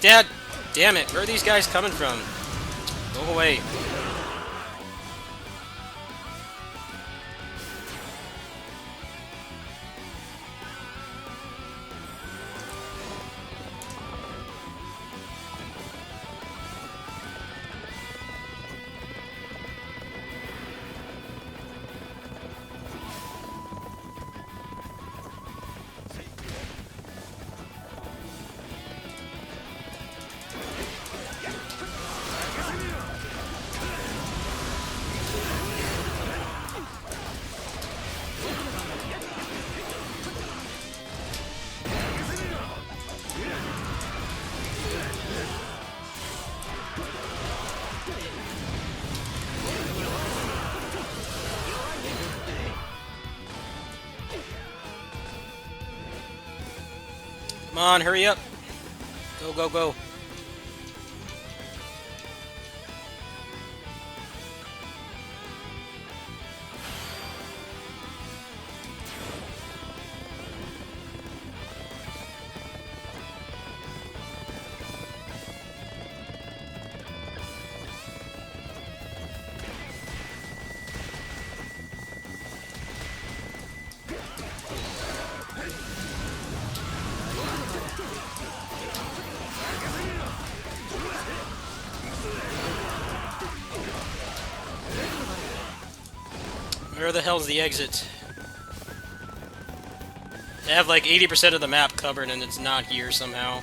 Dad, damn it, where are these guys coming from? Go away. Come on, hurry up. Go, go, go. Where the hell's the exit? I have like 80% of the map covered and it's not here somehow.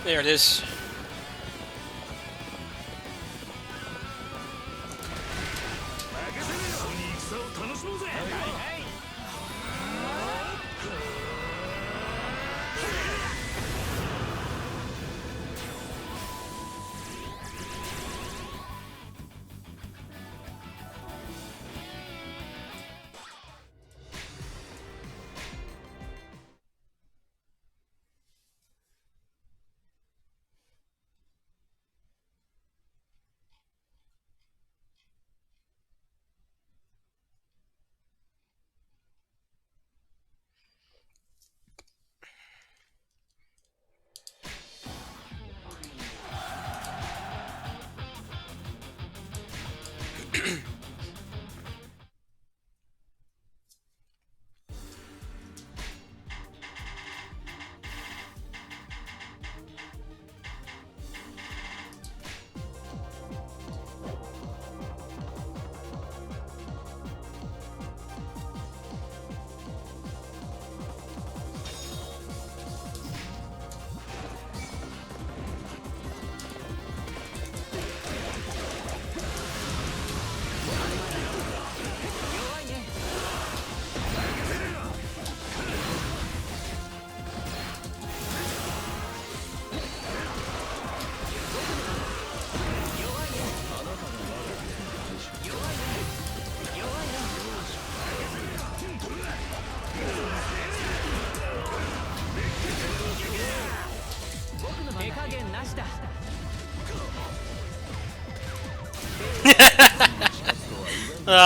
There it is.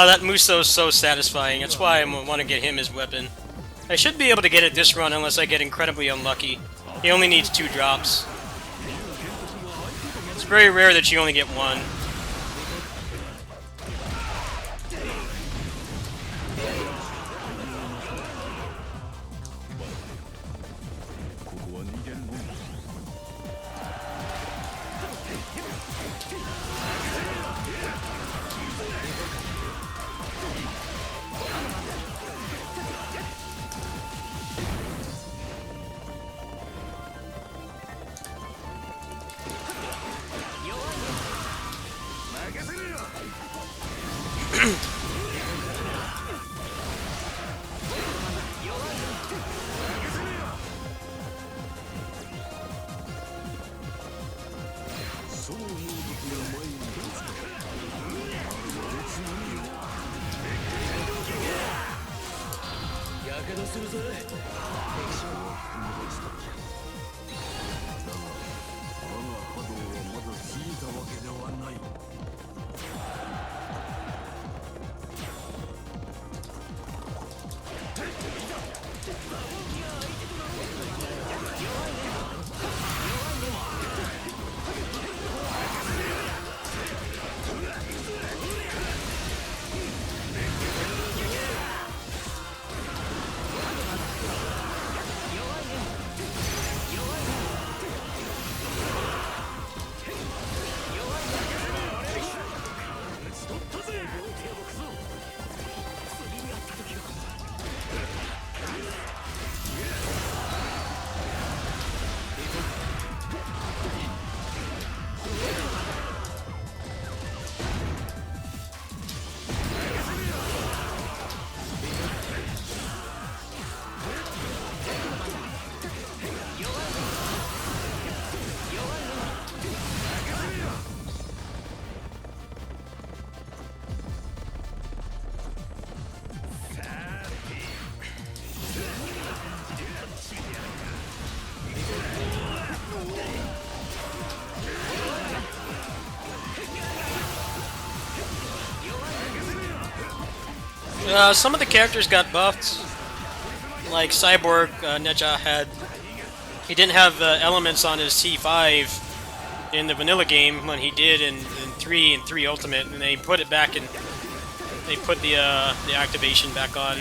That Muso is so satisfying. That's why I want to get him his weapon. I should be able to get it this run unless I get incredibly unlucky. He only needs 2 drops. It's very rare that you only get 1. Some of the characters got buffed. Like Cyborg, Neja had... He didn't have elements on his T5 in the vanilla game when he did in 3 and 3 Ultimate, and they put it back and they put the activation back on.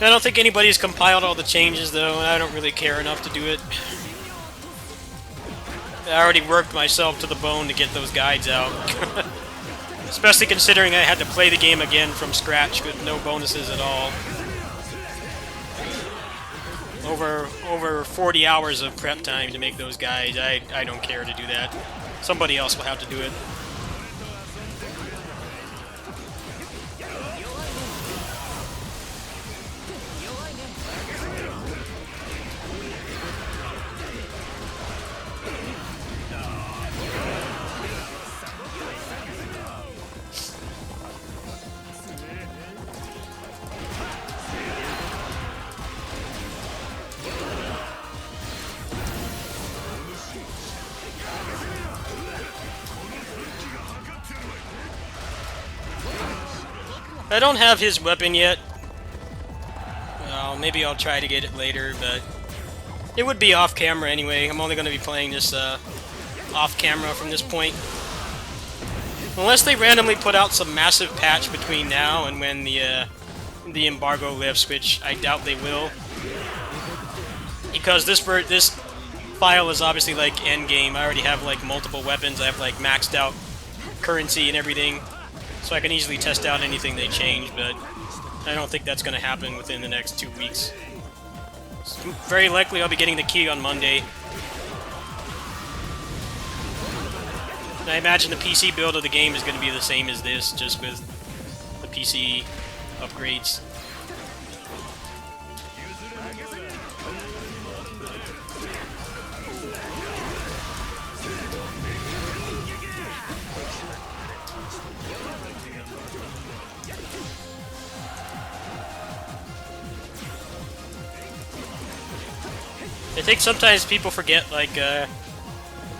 I don't think anybody's compiled all the changes though, and I don't really care enough to do it. I already worked myself to the bone to get those guides out. Especially considering I had to play the game again from scratch with no bonuses at all. Over 40 hours of prep time to make those guides. I don't care to do that. Somebody else will have to do it. I don't have his weapon yet. Well, maybe I'll try to get it later, but it would be off camera anyway. I'm only going to be playing this off camera from this point. Unless they randomly put out some massive patch between now and when the embargo lifts, which I doubt they will. Because this file is obviously like endgame. I already have like multiple weapons. I have like maxed out currency and everything. So I can easily test out anything they change, but I don't think that's going to happen within the next 2 weeks. So very likely I'll be getting the key on Monday. And I imagine the PC build of the game is going to be the same as this, just with the PC upgrades. I think sometimes people forget, like,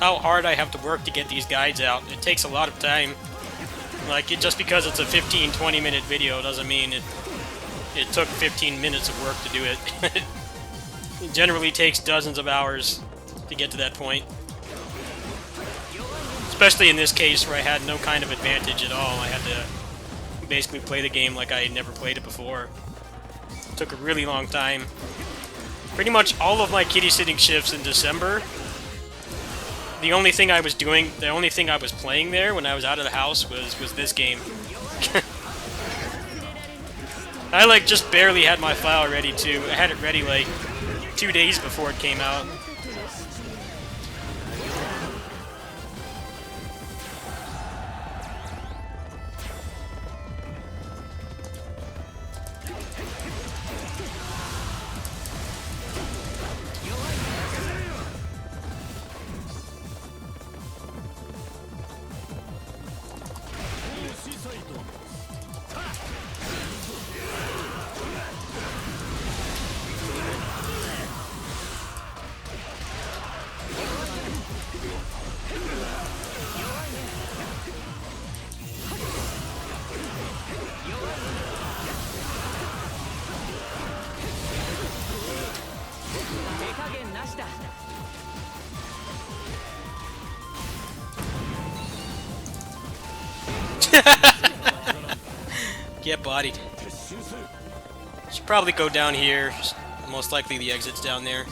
how hard I have to work to get these guides out. It takes a lot of time. Like, just because it's a 15-20 minute video doesn't mean it took 15 minutes of work to do it. It generally takes dozens of hours to get to that point. Especially in this case where I had no kind of advantage at all. I had to basically play the game like I had never played it before. It took a really long time. Pretty much all of my kitty sitting shifts in December, the only thing I was playing there when I was out of the house was this game. I like just barely had my file ready too. I had it ready like 2 days before it came out. Get bodied. Should probably go down here. Most likely the exit's down there.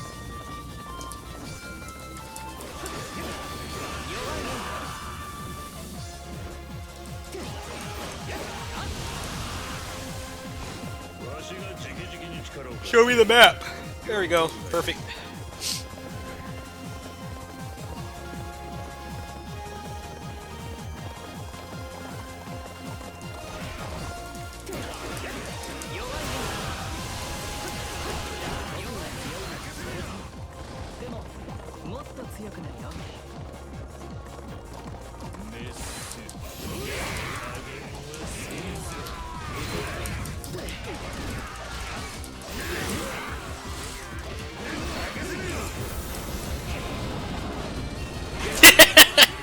Show me the map. There we go. Perfect.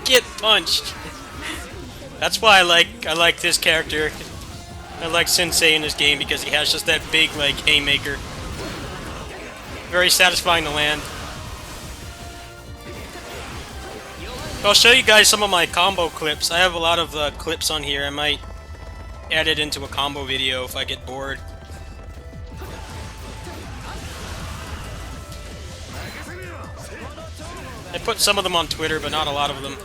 Get punched. That's why I like this character. I like Sensei in this game because he has just that big like haymaker. Very satisfying to land. I'll show you guys some of my combo clips. I have a lot of clips on here. I might add it into a combo video if I get bored. I put some of them on Twitter, but not a lot of them.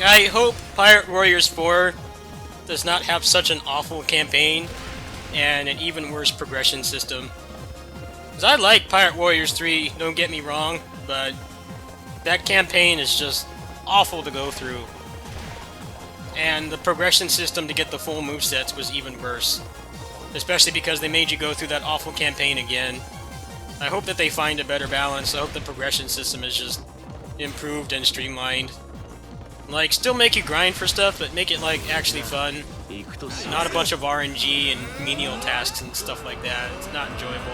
I hope Pirate Warriors 4 does not have such an awful campaign and an even worse progression system. Because I like Pirate Warriors 3, don't get me wrong, but that campaign is just awful to go through. And the progression system to get the full movesets was even worse. Especially because they made you go through that awful campaign again. I hope that they find a better balance. I hope the progression system is just improved and streamlined. Like, still make you grind for stuff, but make it, like, actually fun. Not a bunch of RNG and menial tasks and stuff like that. It's not enjoyable.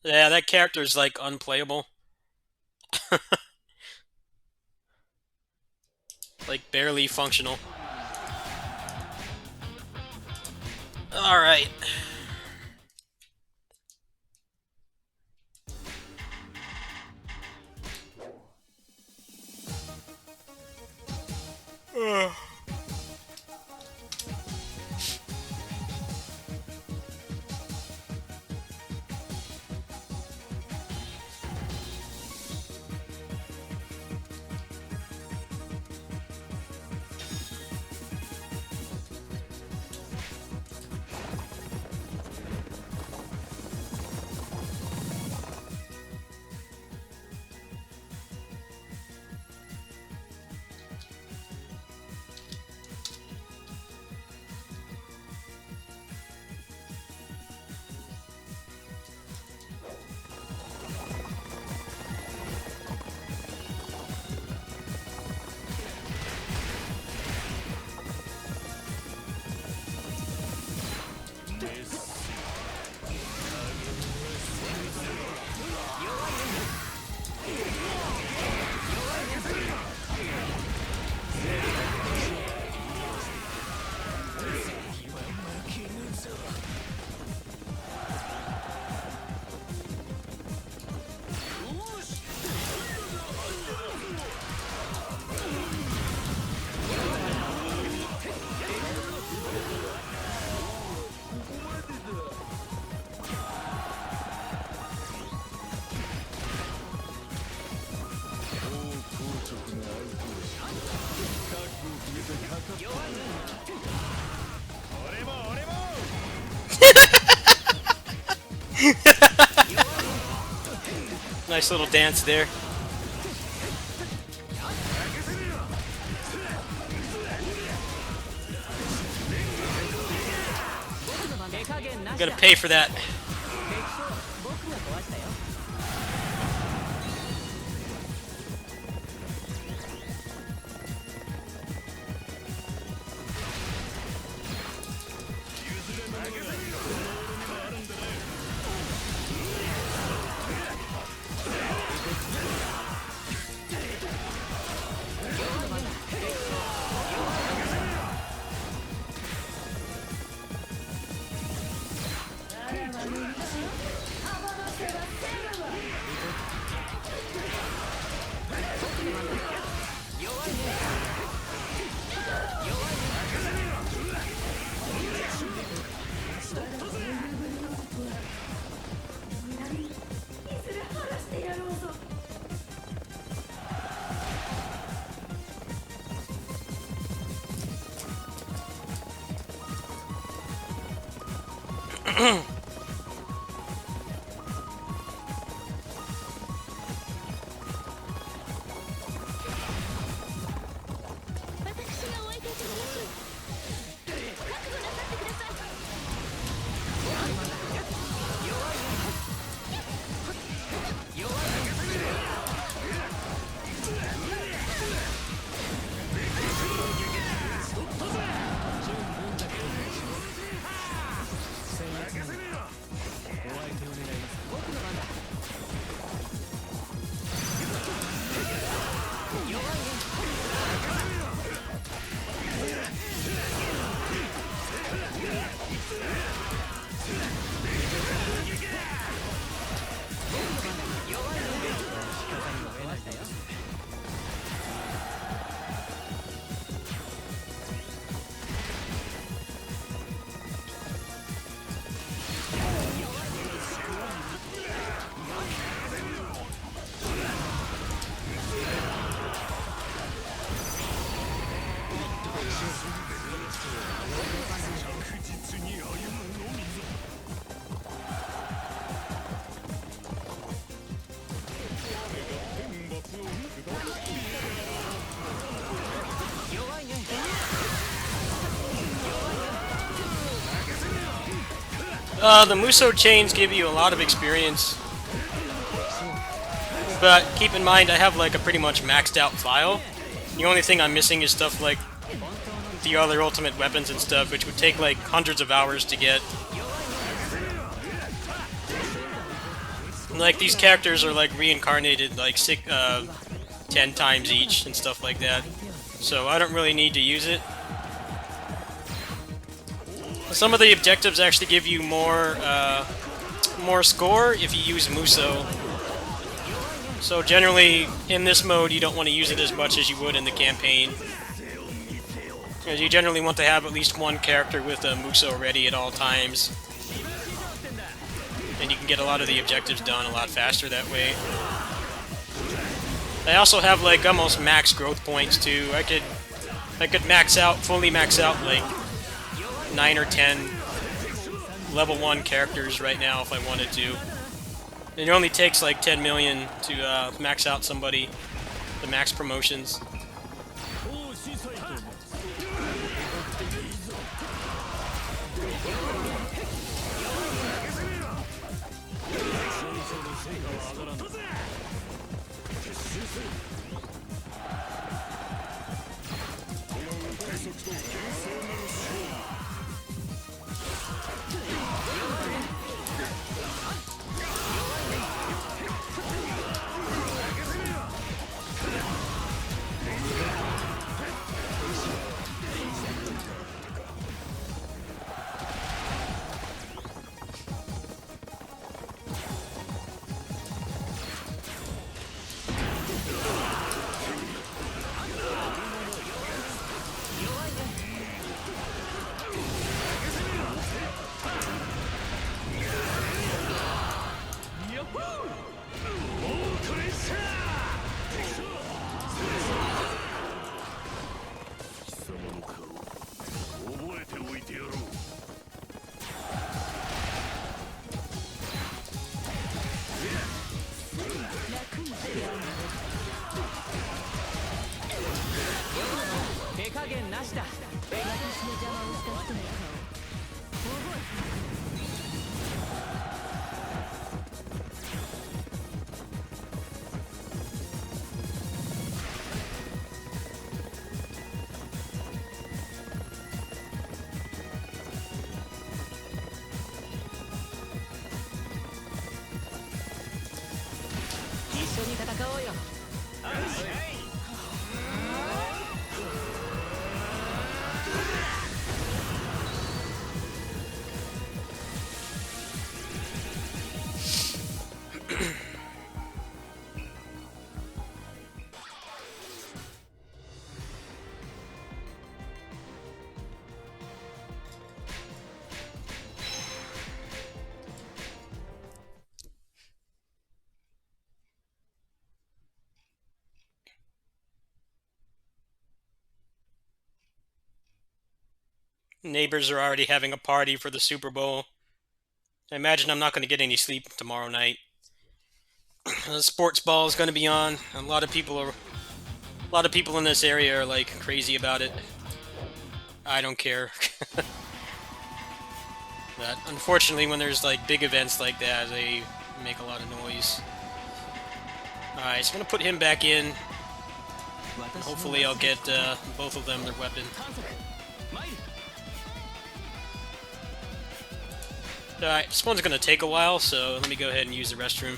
Yeah, that character's, like, unplayable. Like, barely functional. Alright. Nice little dance there. Gotta pay for that. The Muso chains give you a lot of experience, but keep in mind I have like a pretty much maxed out file. The only thing I'm missing is stuff like the other ultimate weapons and stuff, which would take like hundreds of hours to get. Like these characters are like reincarnated like 10 times each and stuff like that, so I don't really need to use it. Some of the objectives actually give you more score if you use Muso. So generally, in this mode, you don't want to use it as much as you would in the campaign. Because you generally want to have at least one character with a Muso ready at all times. And you can get a lot of the objectives done a lot faster that way. I also have like almost max growth points too. I could fully max out like 9 or 10 level 1 characters right now if I wanted to. It only takes like 10 million to max out somebody, the max promotions. Neighbors are already having a party for the Super Bowl. I imagine I'm not going to get any sleep tomorrow night. The sports ball is going to be on. A lot of people in this area are like crazy about it. I don't care. But unfortunately, when there's like big events like that, they make a lot of noise. Alright, so I'm gonna put him back in. Hopefully I'll get both of them their weapon. Alright, this one's gonna take a while, so let me go ahead and use the restroom.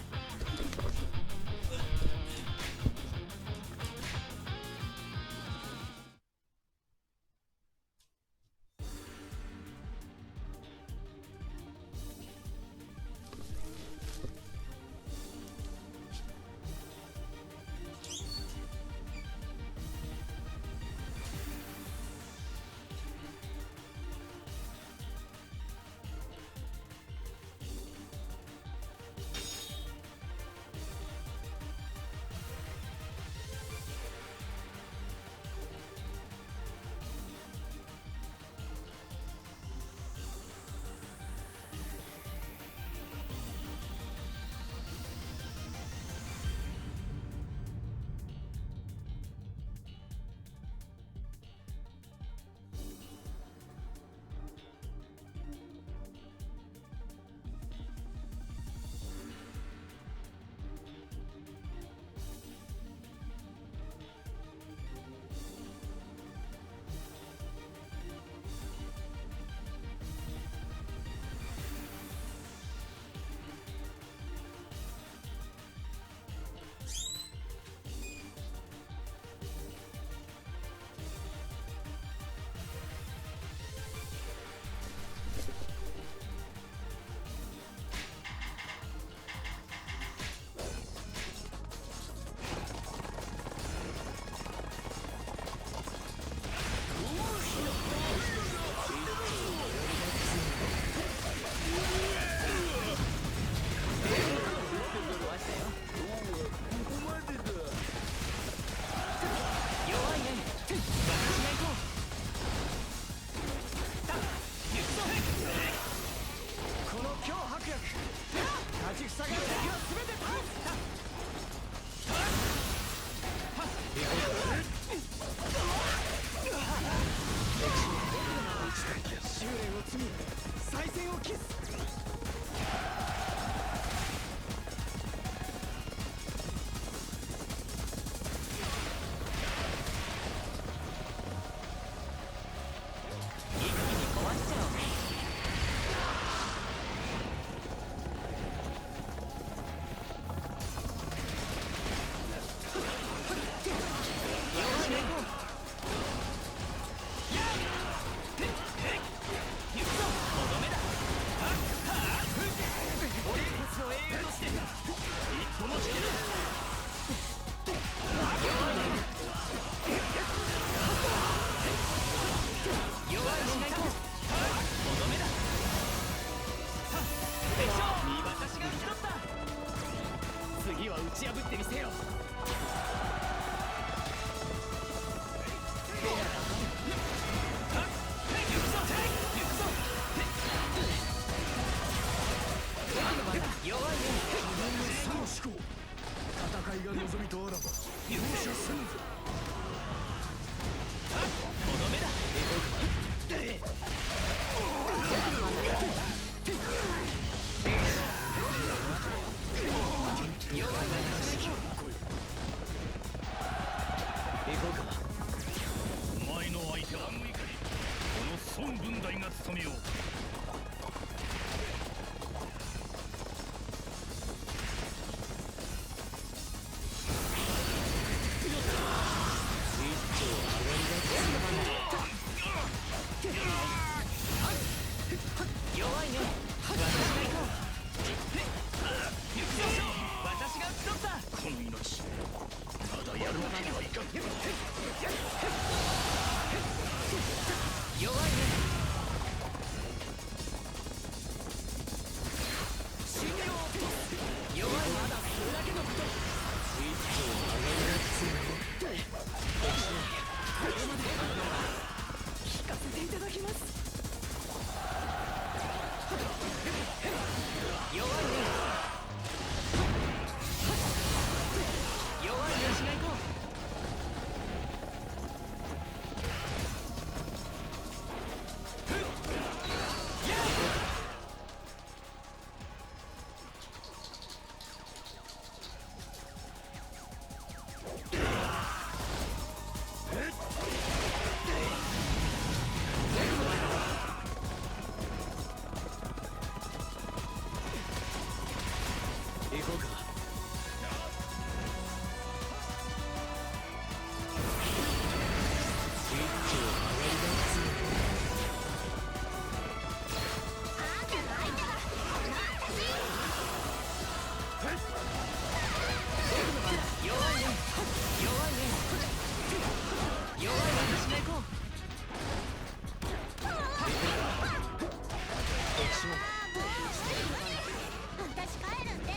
私帰るんで、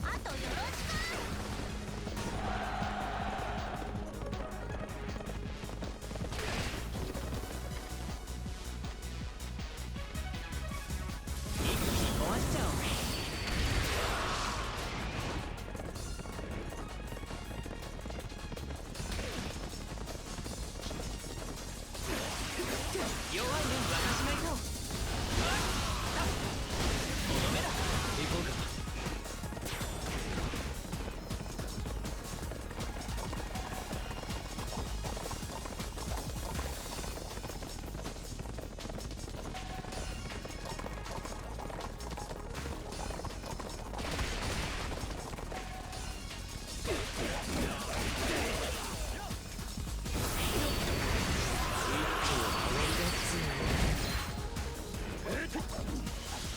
あとよろしく。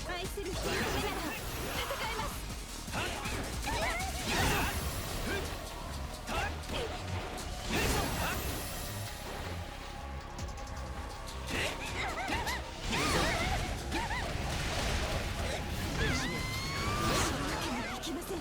愛する人のためなら戦えます。いけません。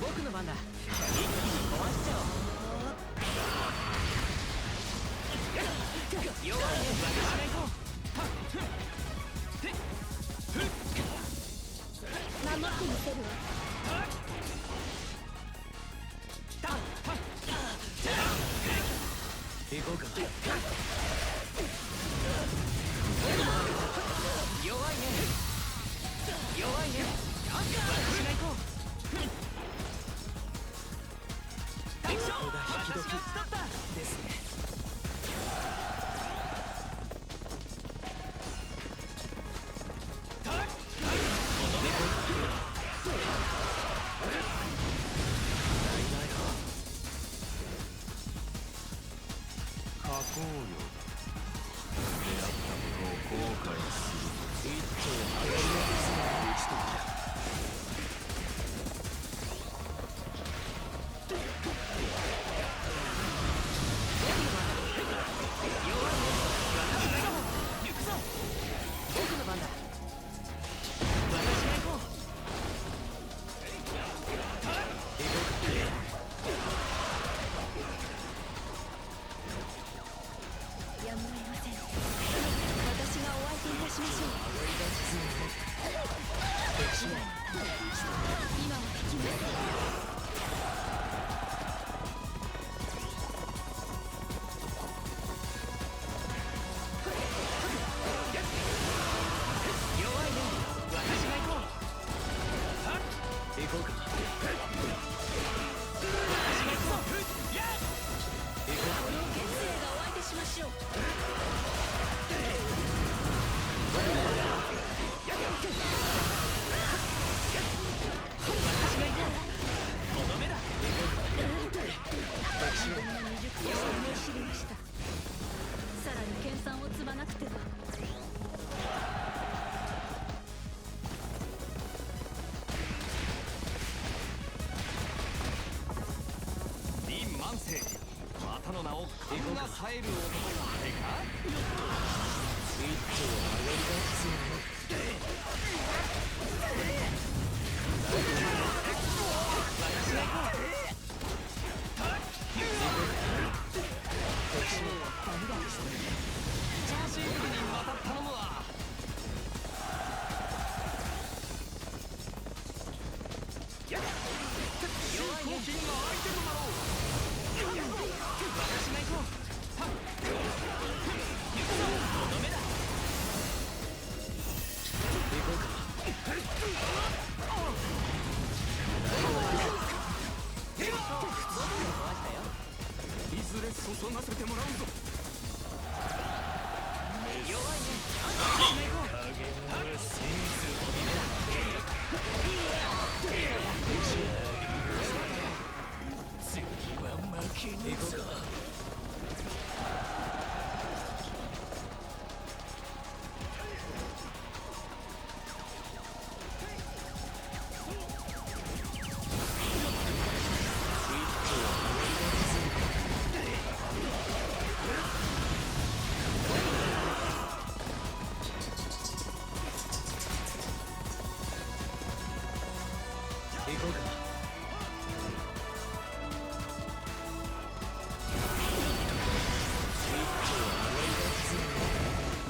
僕の番だ。一気に壊しちゃおう。弱いね、私が行こう。守ってみせるわ。行こうか。弱いね。弱いね。私が行こう。ここが引き時ですね。加工料出会ったことを後悔する。一丁上がりの打ち解きだ。僕の番だ。私が行こう。やむを得ません。私がお相手いたしましょう。今はできます。行こうか。この決生がお相手しましょう。私が行こう。とどめだ。自分の未熟さを思い知りました。さらに研鑽を積まなくては。万世、またの名を神が冴える男はあれか。一丁上がりが必要ね。いずれ注がせてもらうぞ。弱いね。次は負けねえぞ。行こうか。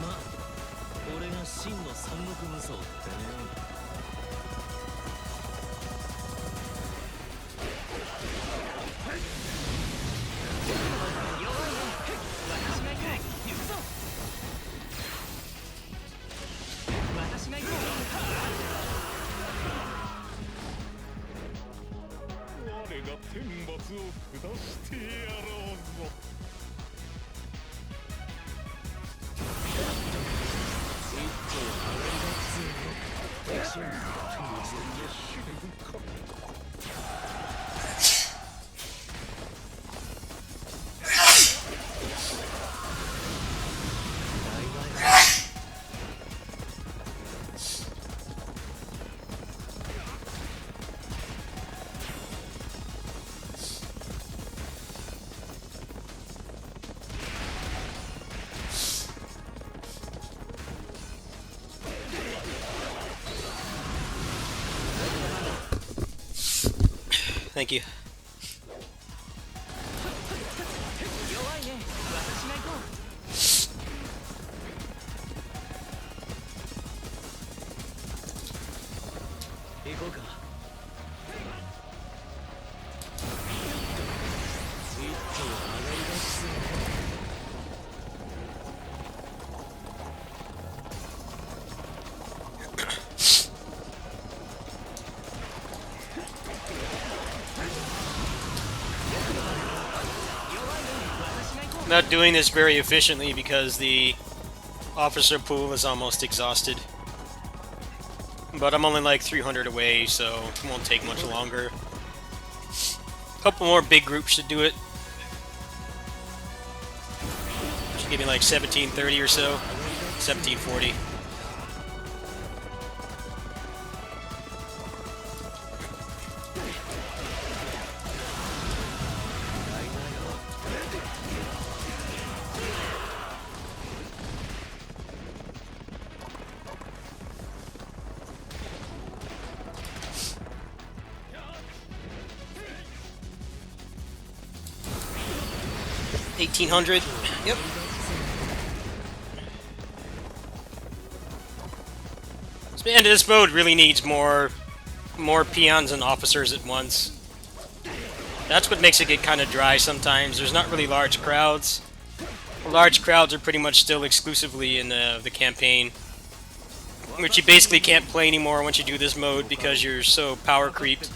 まあ俺が真の三国無双ってね。我が天罰を下してやろうぞ。Thank you. 弱いね。私が行こう。行こうか。一頭上がりだす。Not doing this very efficiently because the officer pool is almost exhausted. But I'm only like 300 away, so it won't take much longer. A couple more big groups should do it. Should give me like 1730 or so. 1740. $1,800. Yep. And this mode really needs more peons and officers at once. That's what makes it get kind of dry sometimes. There's not really large crowds. The large crowds are pretty much still exclusively in the campaign, which you basically can't play anymore once you do this mode because you're so power creeped.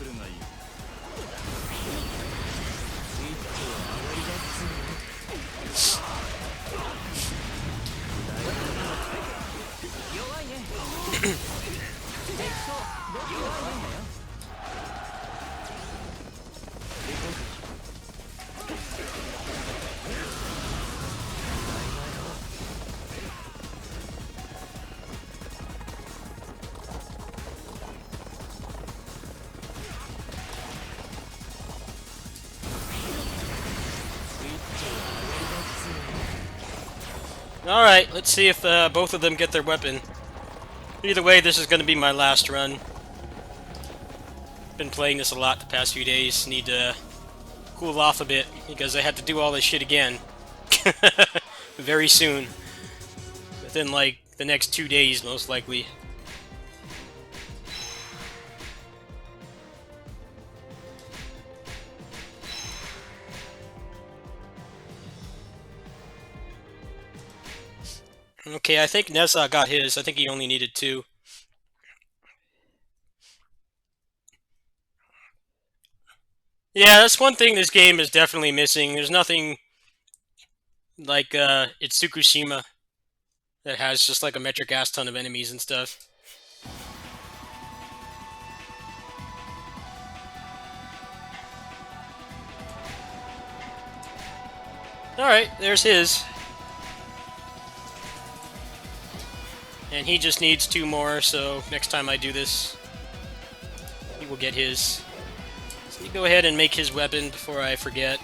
Alright, let's see if both of them get their weapon. Either way, this is going to be my last run. Been playing this a lot the past few days. Need to cool off a bit because I had to do all this shit again. Very soon. Within like the next 2 days, most likely. Okay, I think Nessa got his. I think he only needed 2. Yeah, that's one thing this game is definitely missing. There's nothing like it's Tsukushima that has just like a metric ass ton of enemies and stuff. Alright, there's his. And he just needs 2 more, so next time I do this, he will get his. So you go ahead and make his weapon before I forget.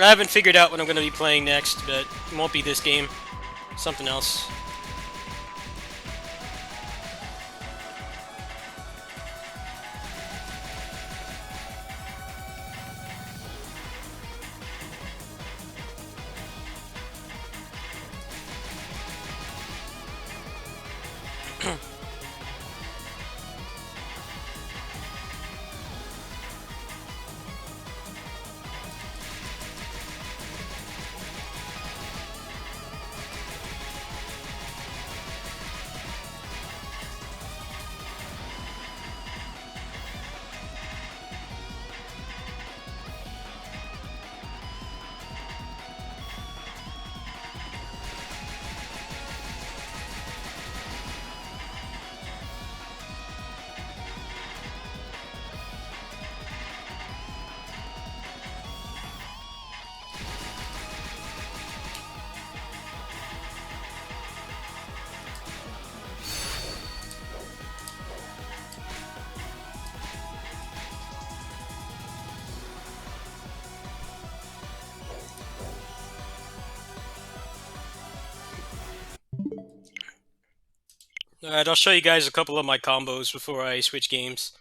I haven't figured out what I'm going to be playing next, but it won't be this game. Something else. Alright, I'll show you guys a couple of my combos before I switch games.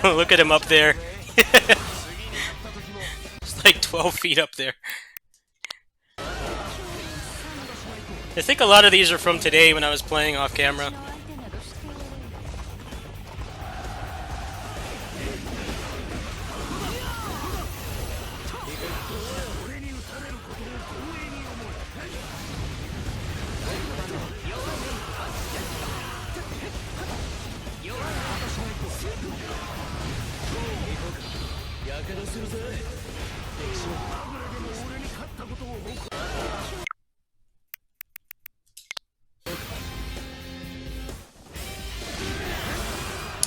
Look at him up there. It's like 12 feet up there. I think a lot of these are from today when I was playing off camera.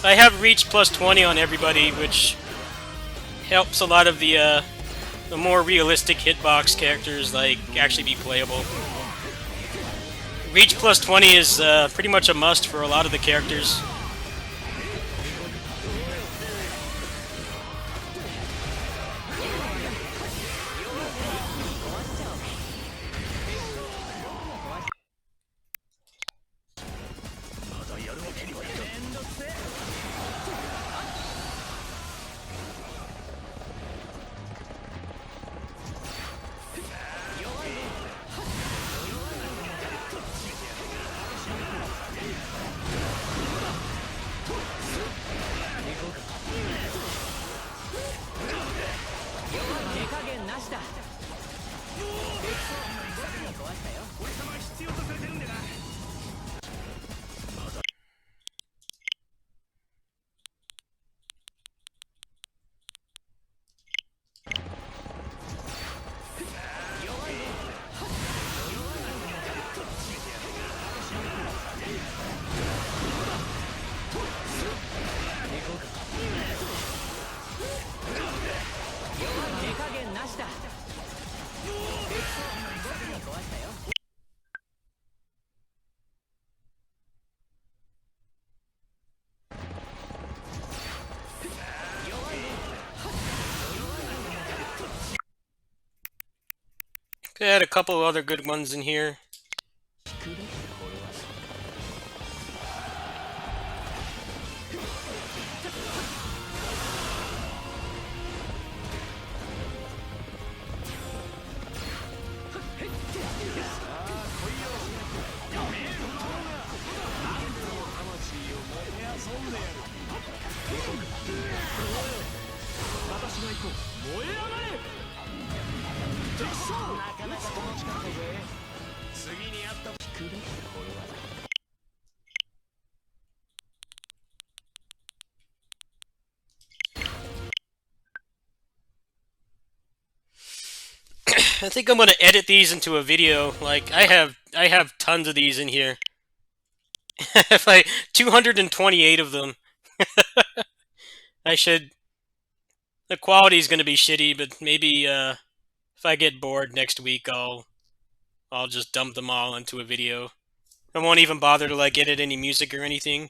I have reach plus 20 on everybody, which helps a lot of the more realistic hitbox characters like actually be playable. Reach plus 20 is pretty much a must for a lot of the characters. They had a couple of other good ones in here. I think I'm gonna edit these into a video. Like I have tons of these in here. If I 228 of them. I should. The quality is gonna be shitty, but maybe if I get bored next week, I'll just dump them all into a video. I won't even bother to like edit any music or anything.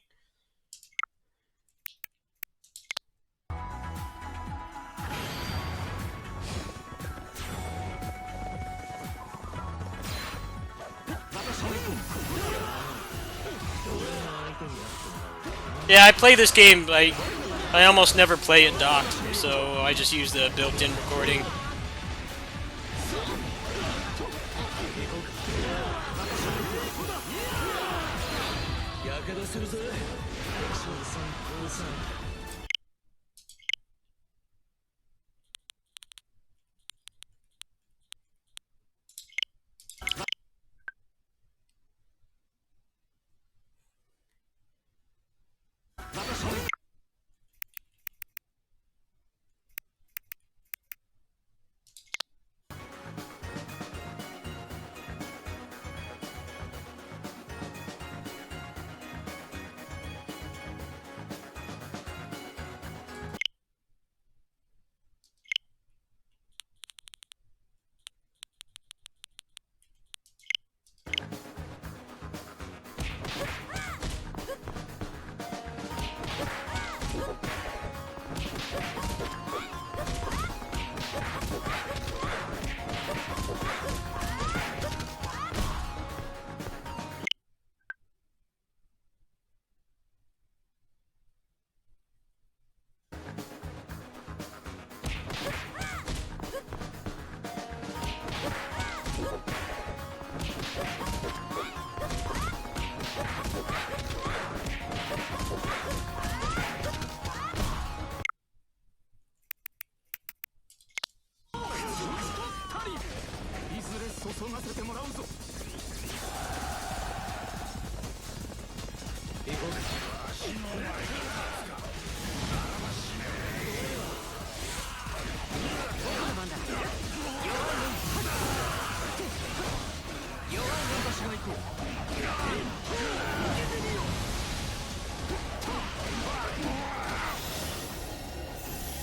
Yeah, I play this game. I almost never play it docked, so I just use the built-in recording.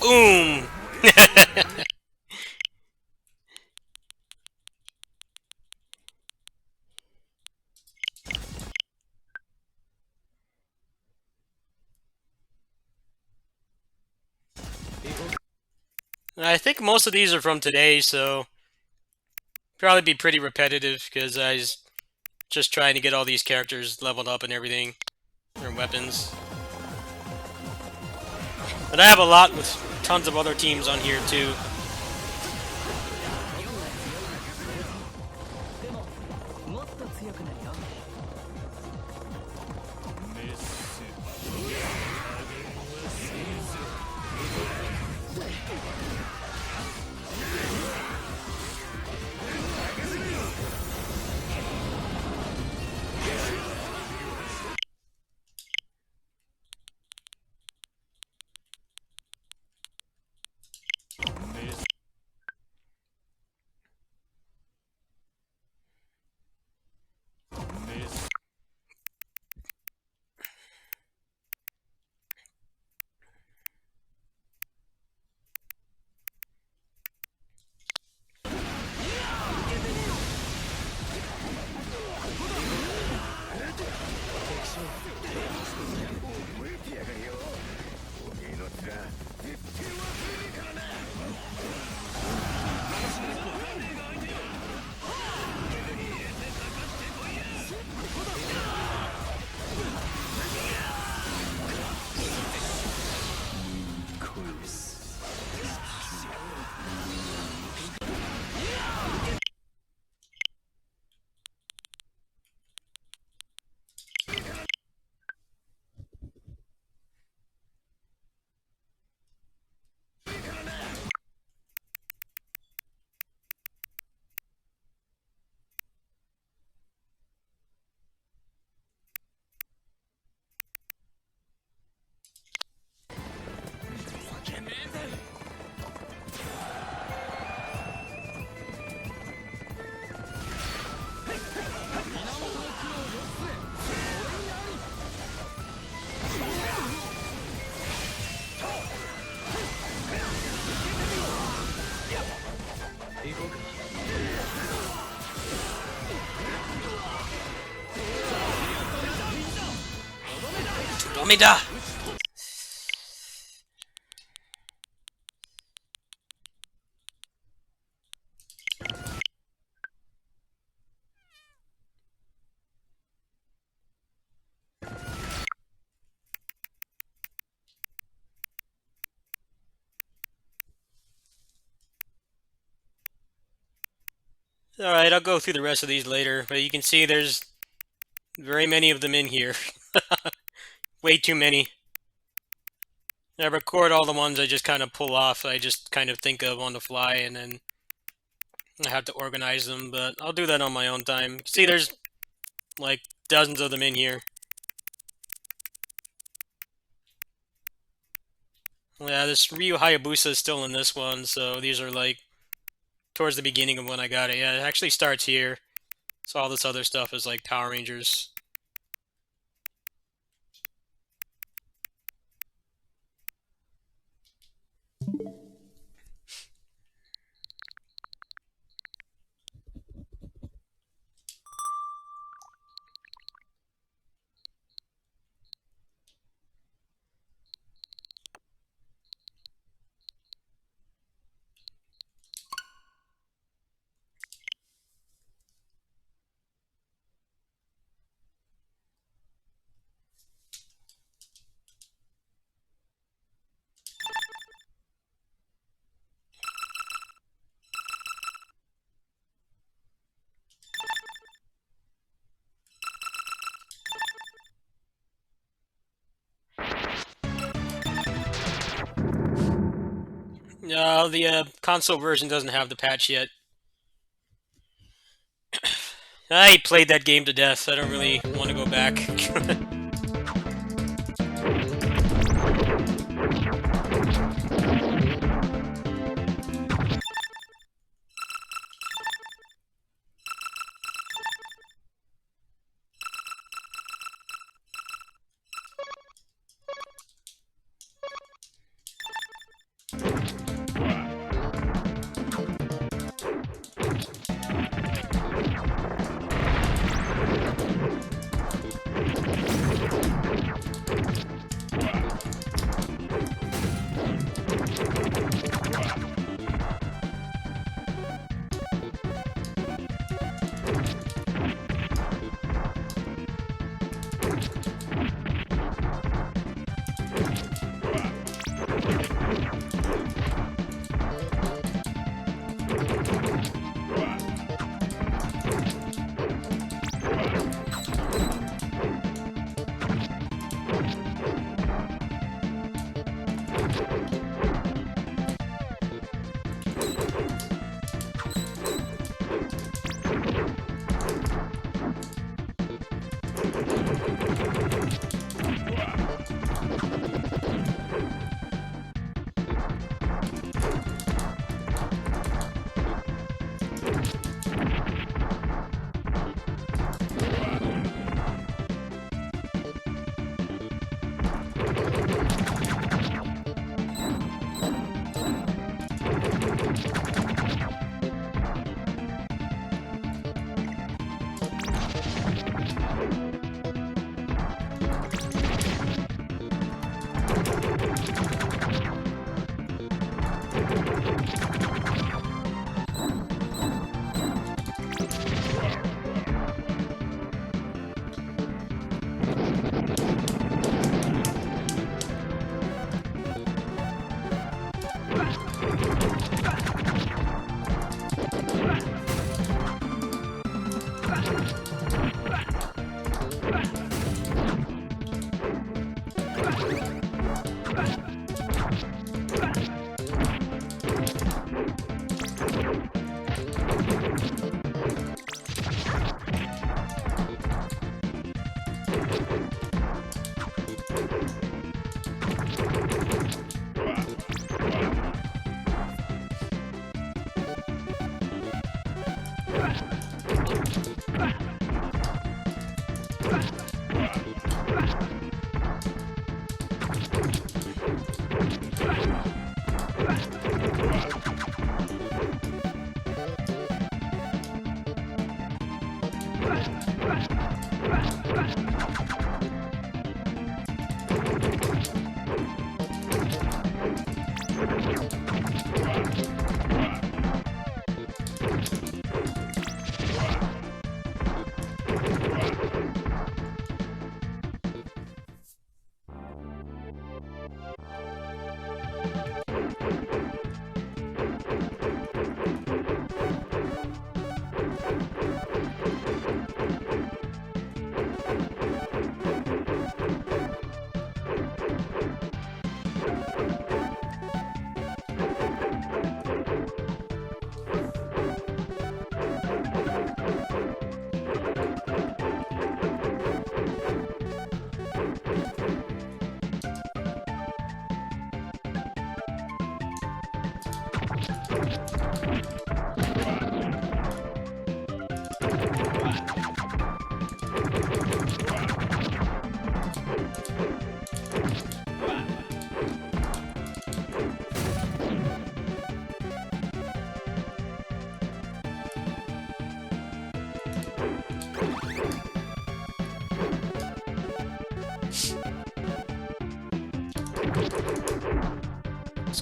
Boom! I think most of these are from today, so probably be pretty repetitive because I was just trying to get all these characters leveled up and everything, their weapons. But I have a lot with tons of other teams on here too. Omida! Alright, I'll go through the rest of these later, but you can see there's very many of them in here. Way too many. I record all the ones I just kind of pull off, I just kind of think of on the fly, and then I have to organize them, but I'll do that on my own time. See, there's like dozens of them in here. Yeah, this Ryu Hayabusa is still in this one, so these are like towards the beginning of when I got it. Yeah, it actually starts here. So all this other stuff is like Power Rangers. No, the console version doesn't have the patch yet. I played that game to death. I don't really want to go back.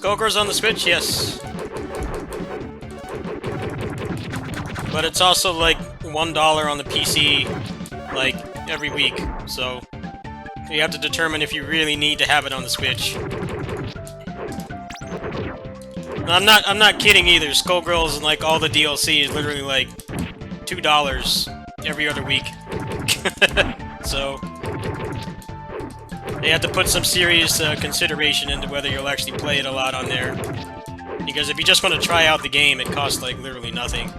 Skullgirls on the Switch, yes. But it's also like $1 on the PC, like, every week, so you have to determine if you really need to have it on the Switch. I'm not kidding either. Skullgirls and like all the DLC is literally like $2 every other week. So you have to put some serious consideration into whether you'll actually play it a lot on there. Because if you just want to try out the game, it costs like literally nothing.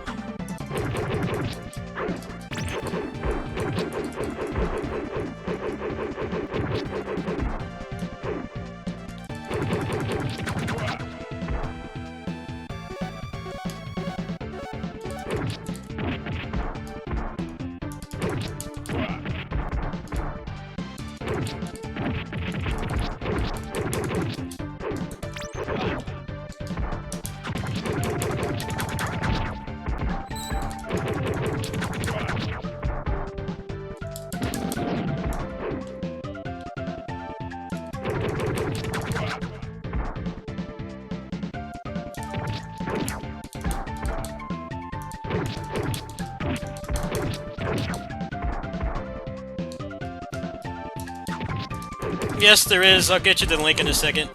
Yes, there is. I'll get you the link in a second.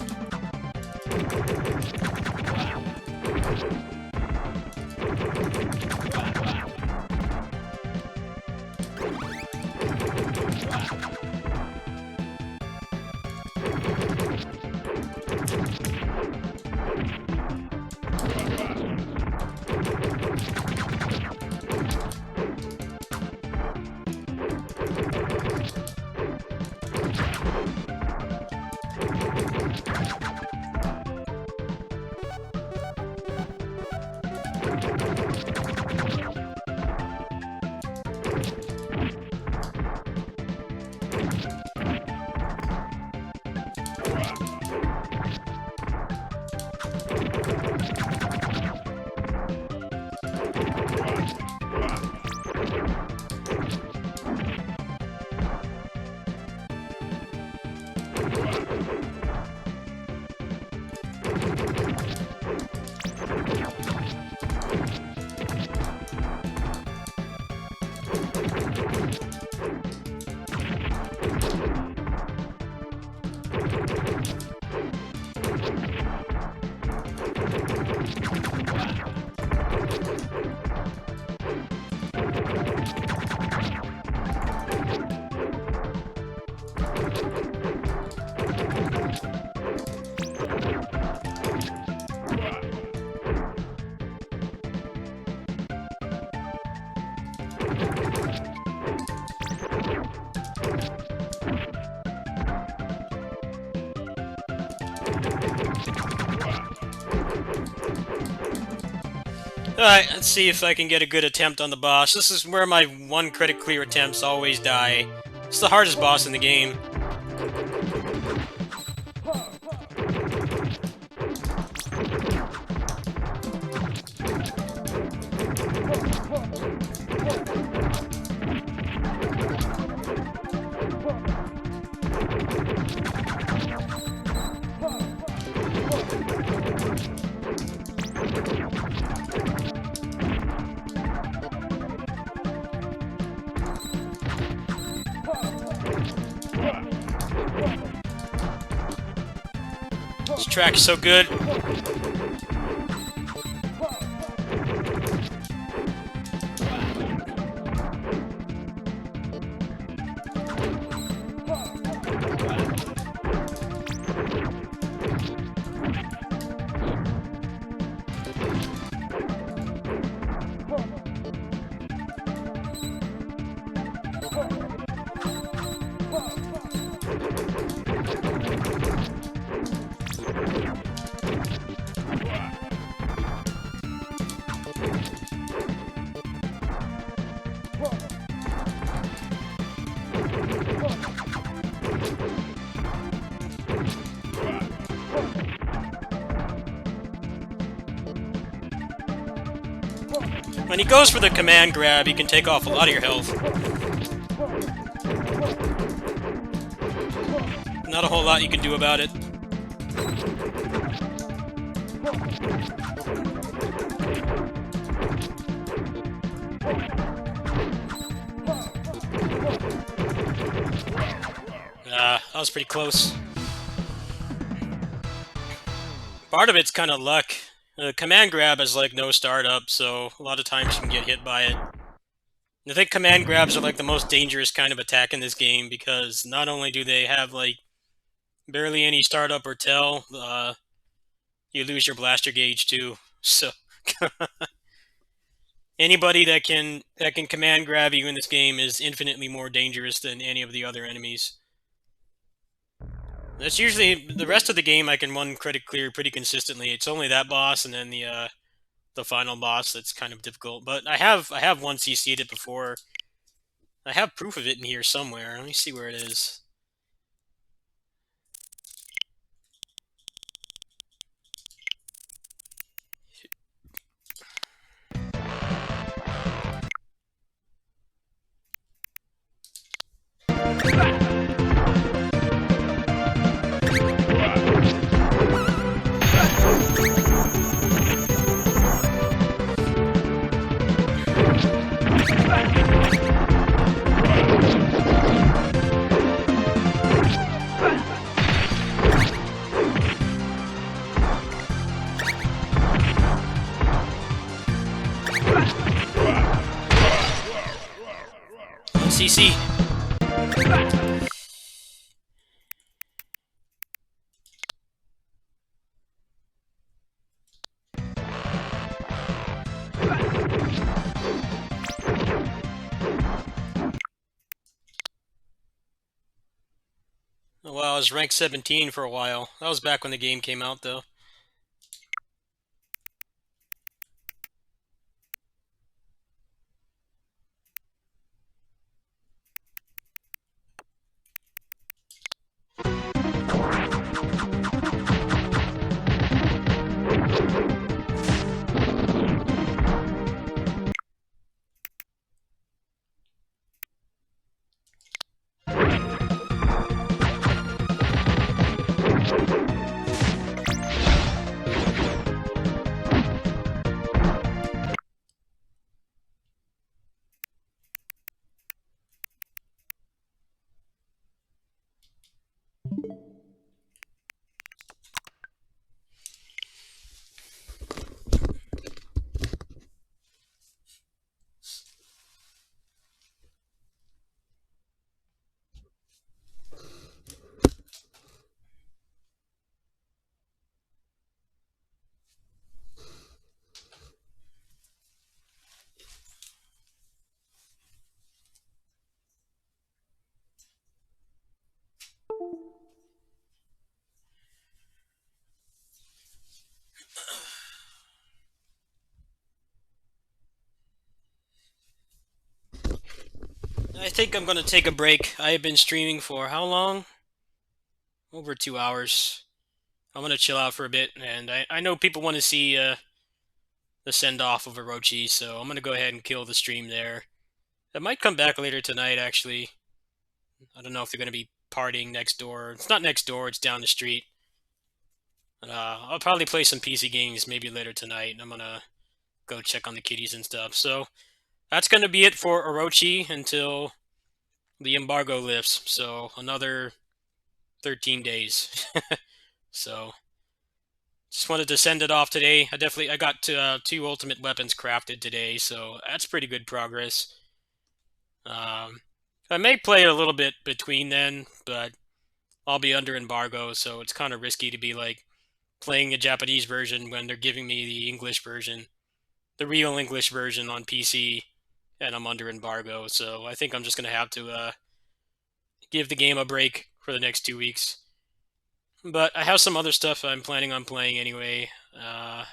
Alright, let's see if I can get a good attempt on the boss. This is where my one credit clear attempts always die. It's the hardest boss in the game. track's so good. When he goes for the command grab, he can take off a lot of your health. Not a whole lot you can do about it. That was pretty close. Part of it's kind of luck. Command grab is like no startup, so a lot of times you can get hit by it. I think command grabs are like the most dangerous kind of attack in this game because not only do they have like barely any startup or tell, you lose your blaster gauge too. So anybody that can command grab you in this game is infinitely more dangerous than any of the other enemies. That's usually the rest of the game. I can one credit clear pretty consistently. It's only that boss and then the final boss that's kind of difficult. But I have one CC'd it before. I have proof of it in here somewhere. Let me see where it is. CC. Well, I was ranked 17 for a while. That was back when the game came out, though. I think I'm gonna take a break. I have been streaming for how long? Over 2 hours. I'm gonna chill out for a bit, and I know people want to see the send-off of Orochi, so I'm gonna go ahead and kill the stream there. I might come back later tonight, actually. I don't know if they're gonna be partying next door. It's not next door, it's down the street. I'll probably play some PC games maybe later tonight, and I'm gonna go check on the kitties and stuff. So that's gonna be it for Orochi until the embargo lifts. So another 13 days. So Just wanted to send it off today. I got 2 ultimate weapons crafted today, so that's pretty good progress. I may play a little bit between then, but I'll be under embargo, so it's kind of risky to be like playing a Japanese version when they're giving me the English version, the real English version on PC, and I'm under embargo. So I think I'm just gonna have to give the game a break for the next 2 weeks. But I have some other stuff I'm planning on playing anyway. I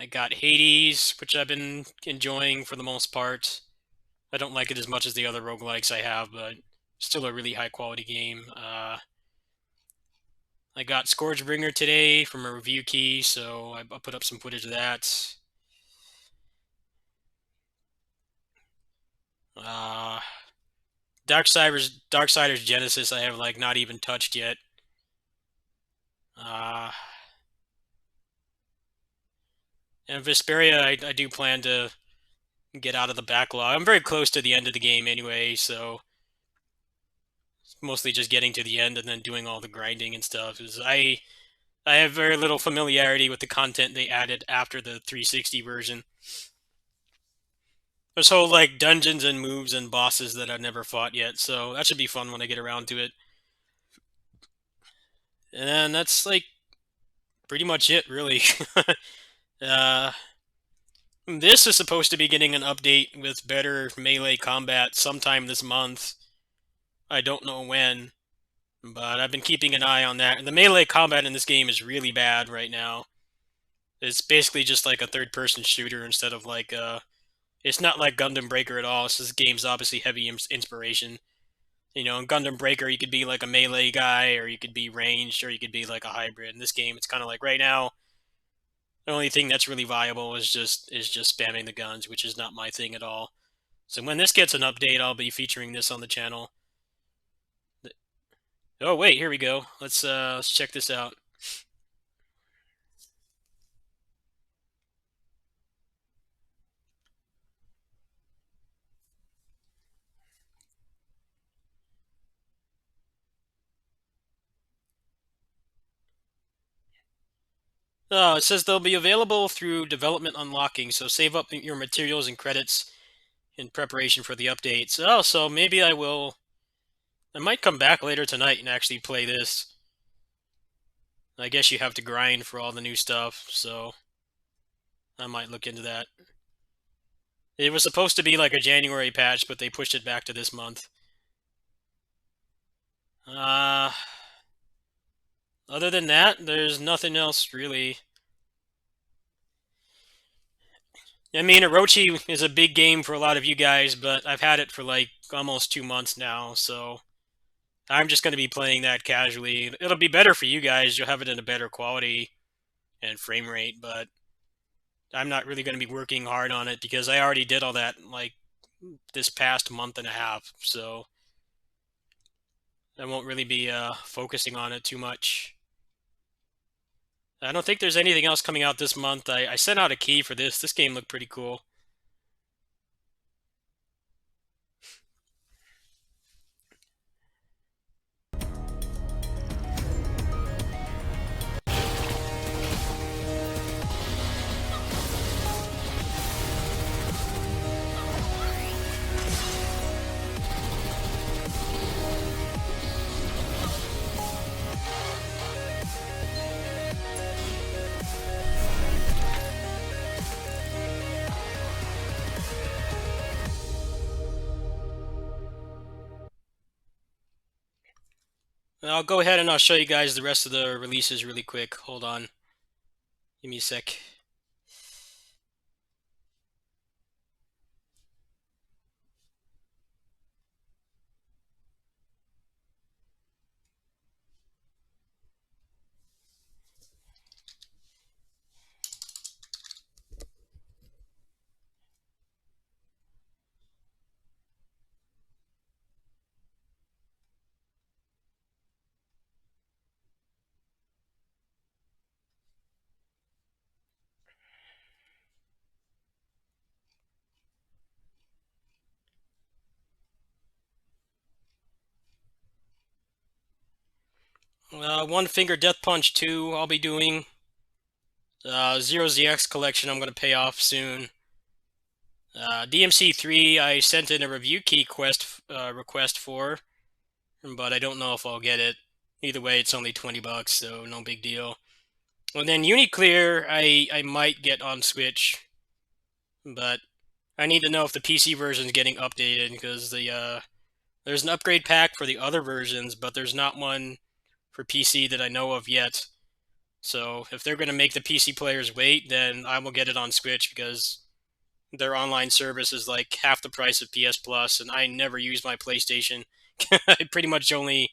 got Hades, which I've been enjoying for the most part. I don't like it as much as the other roguelikes I have, but still a really high quality game. I got Scourgebringer today from a review key, so I put up some footage of that. Uh, Darksiders Genesis I have like not even touched yet. Uh, and Vesperia I do plan to get out of the backlog. I'm very close to the end of the game anyway, so mostly just getting to the end and then doing all the grinding and stuff. Is I have very little familiarity with the content they added after the 360 version. There's whole like dungeons and moves and bosses that I've never fought yet, so that should be fun when I get around to it. And then that's like pretty much it, really. uh, this is supposed to be getting an update with better melee combat sometime this month. I don't know when, but I've been keeping an eye on that. And the melee combat in this game is really bad right now. It's basically just like a third-person shooter instead of like it's not like Gundam Breaker at all. This game's obviously heavy inspiration. You know, in Gundam Breaker, you could be like a melee guy, or you could be ranged, or you could be like a hybrid. In this game, it's kind of like right now, the only thing that's really viable is just spamming the guns, which is not my thing at all. So when this gets an update, I'll be featuring this on the channel. Oh wait, here we go. Let's check this out. Oh, it says they'll be available through development unlocking, so save up your materials and credits in preparation for the updates. Oh, so maybe I will. I might come back later tonight and actually play this. I guess you have to grind for all the new stuff, so I might look into that. It was supposed to be like a January patch, but they pushed it back to this month. Uh, Other than that, there's nothing else really. I mean, Orochi is a big game for a lot of you guys, but I've had it for like almost 2 months now, so I'm just going to be playing that casually. It'll be better for you guys. You'll have it in a better quality and frame rate, but I'm not really going to be working hard on it because I already did all that like this past month and a half, so I won't really be focusing on it too much. I don't think there's anything else coming out this month. I sent out a key for this. This game looked pretty cool. I'll go ahead and I'll show you guys the rest of the releases really quick. Hold on. Give me a sec. One Finger Death Punch 2 I'll be doing. Zero ZX collection I'm going to pay off soon. DMC 3 I sent in a review key request for, but I don't know if I'll get it. Either way, it's only $20, so no big deal. And then Uniclear I might get on Switch, but I need to know if the PC version is getting updated, because there's an upgrade pack for the other versions, but there's not one for PC that I know of yet. So if they're going to make the PC players wait, then I will get it on Switch, because their online service is like half the price of PS Plus, and I never use my PlayStation. I pretty much only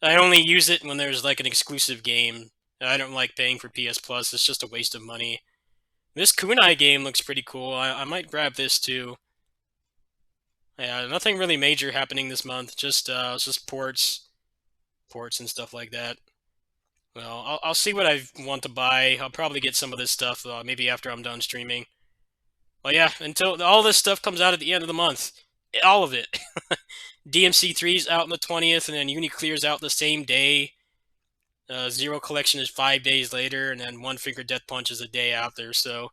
use it when there's like an exclusive game. I don't like paying for PS Plus. It's just a waste of money. This Kunai game looks pretty cool. I might grab this too. Yeah, nothing really major happening this month. Just ports and stuff like that. Well, I'll see what I want to buy. I'll probably get some of this stuff maybe after I'm done streaming. Well, yeah, until all this stuff comes out at the end of the month. All of it. DMC 3's out on the 20th, and then Uniclear's out the same day. Zero Collection is 5 days later, and then One Finger Death Punch is a day after. So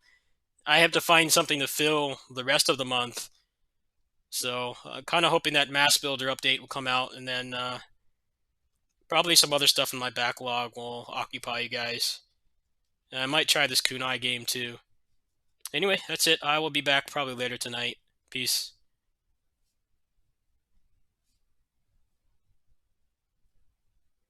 I have to find something to fill the rest of the month. So kind of hoping that Mass Builder update will come out, and then probably some other stuff in my backlog will occupy you guys. And I might try this Kunai game too. Anyway, that's it. I will be back probably later tonight. Peace.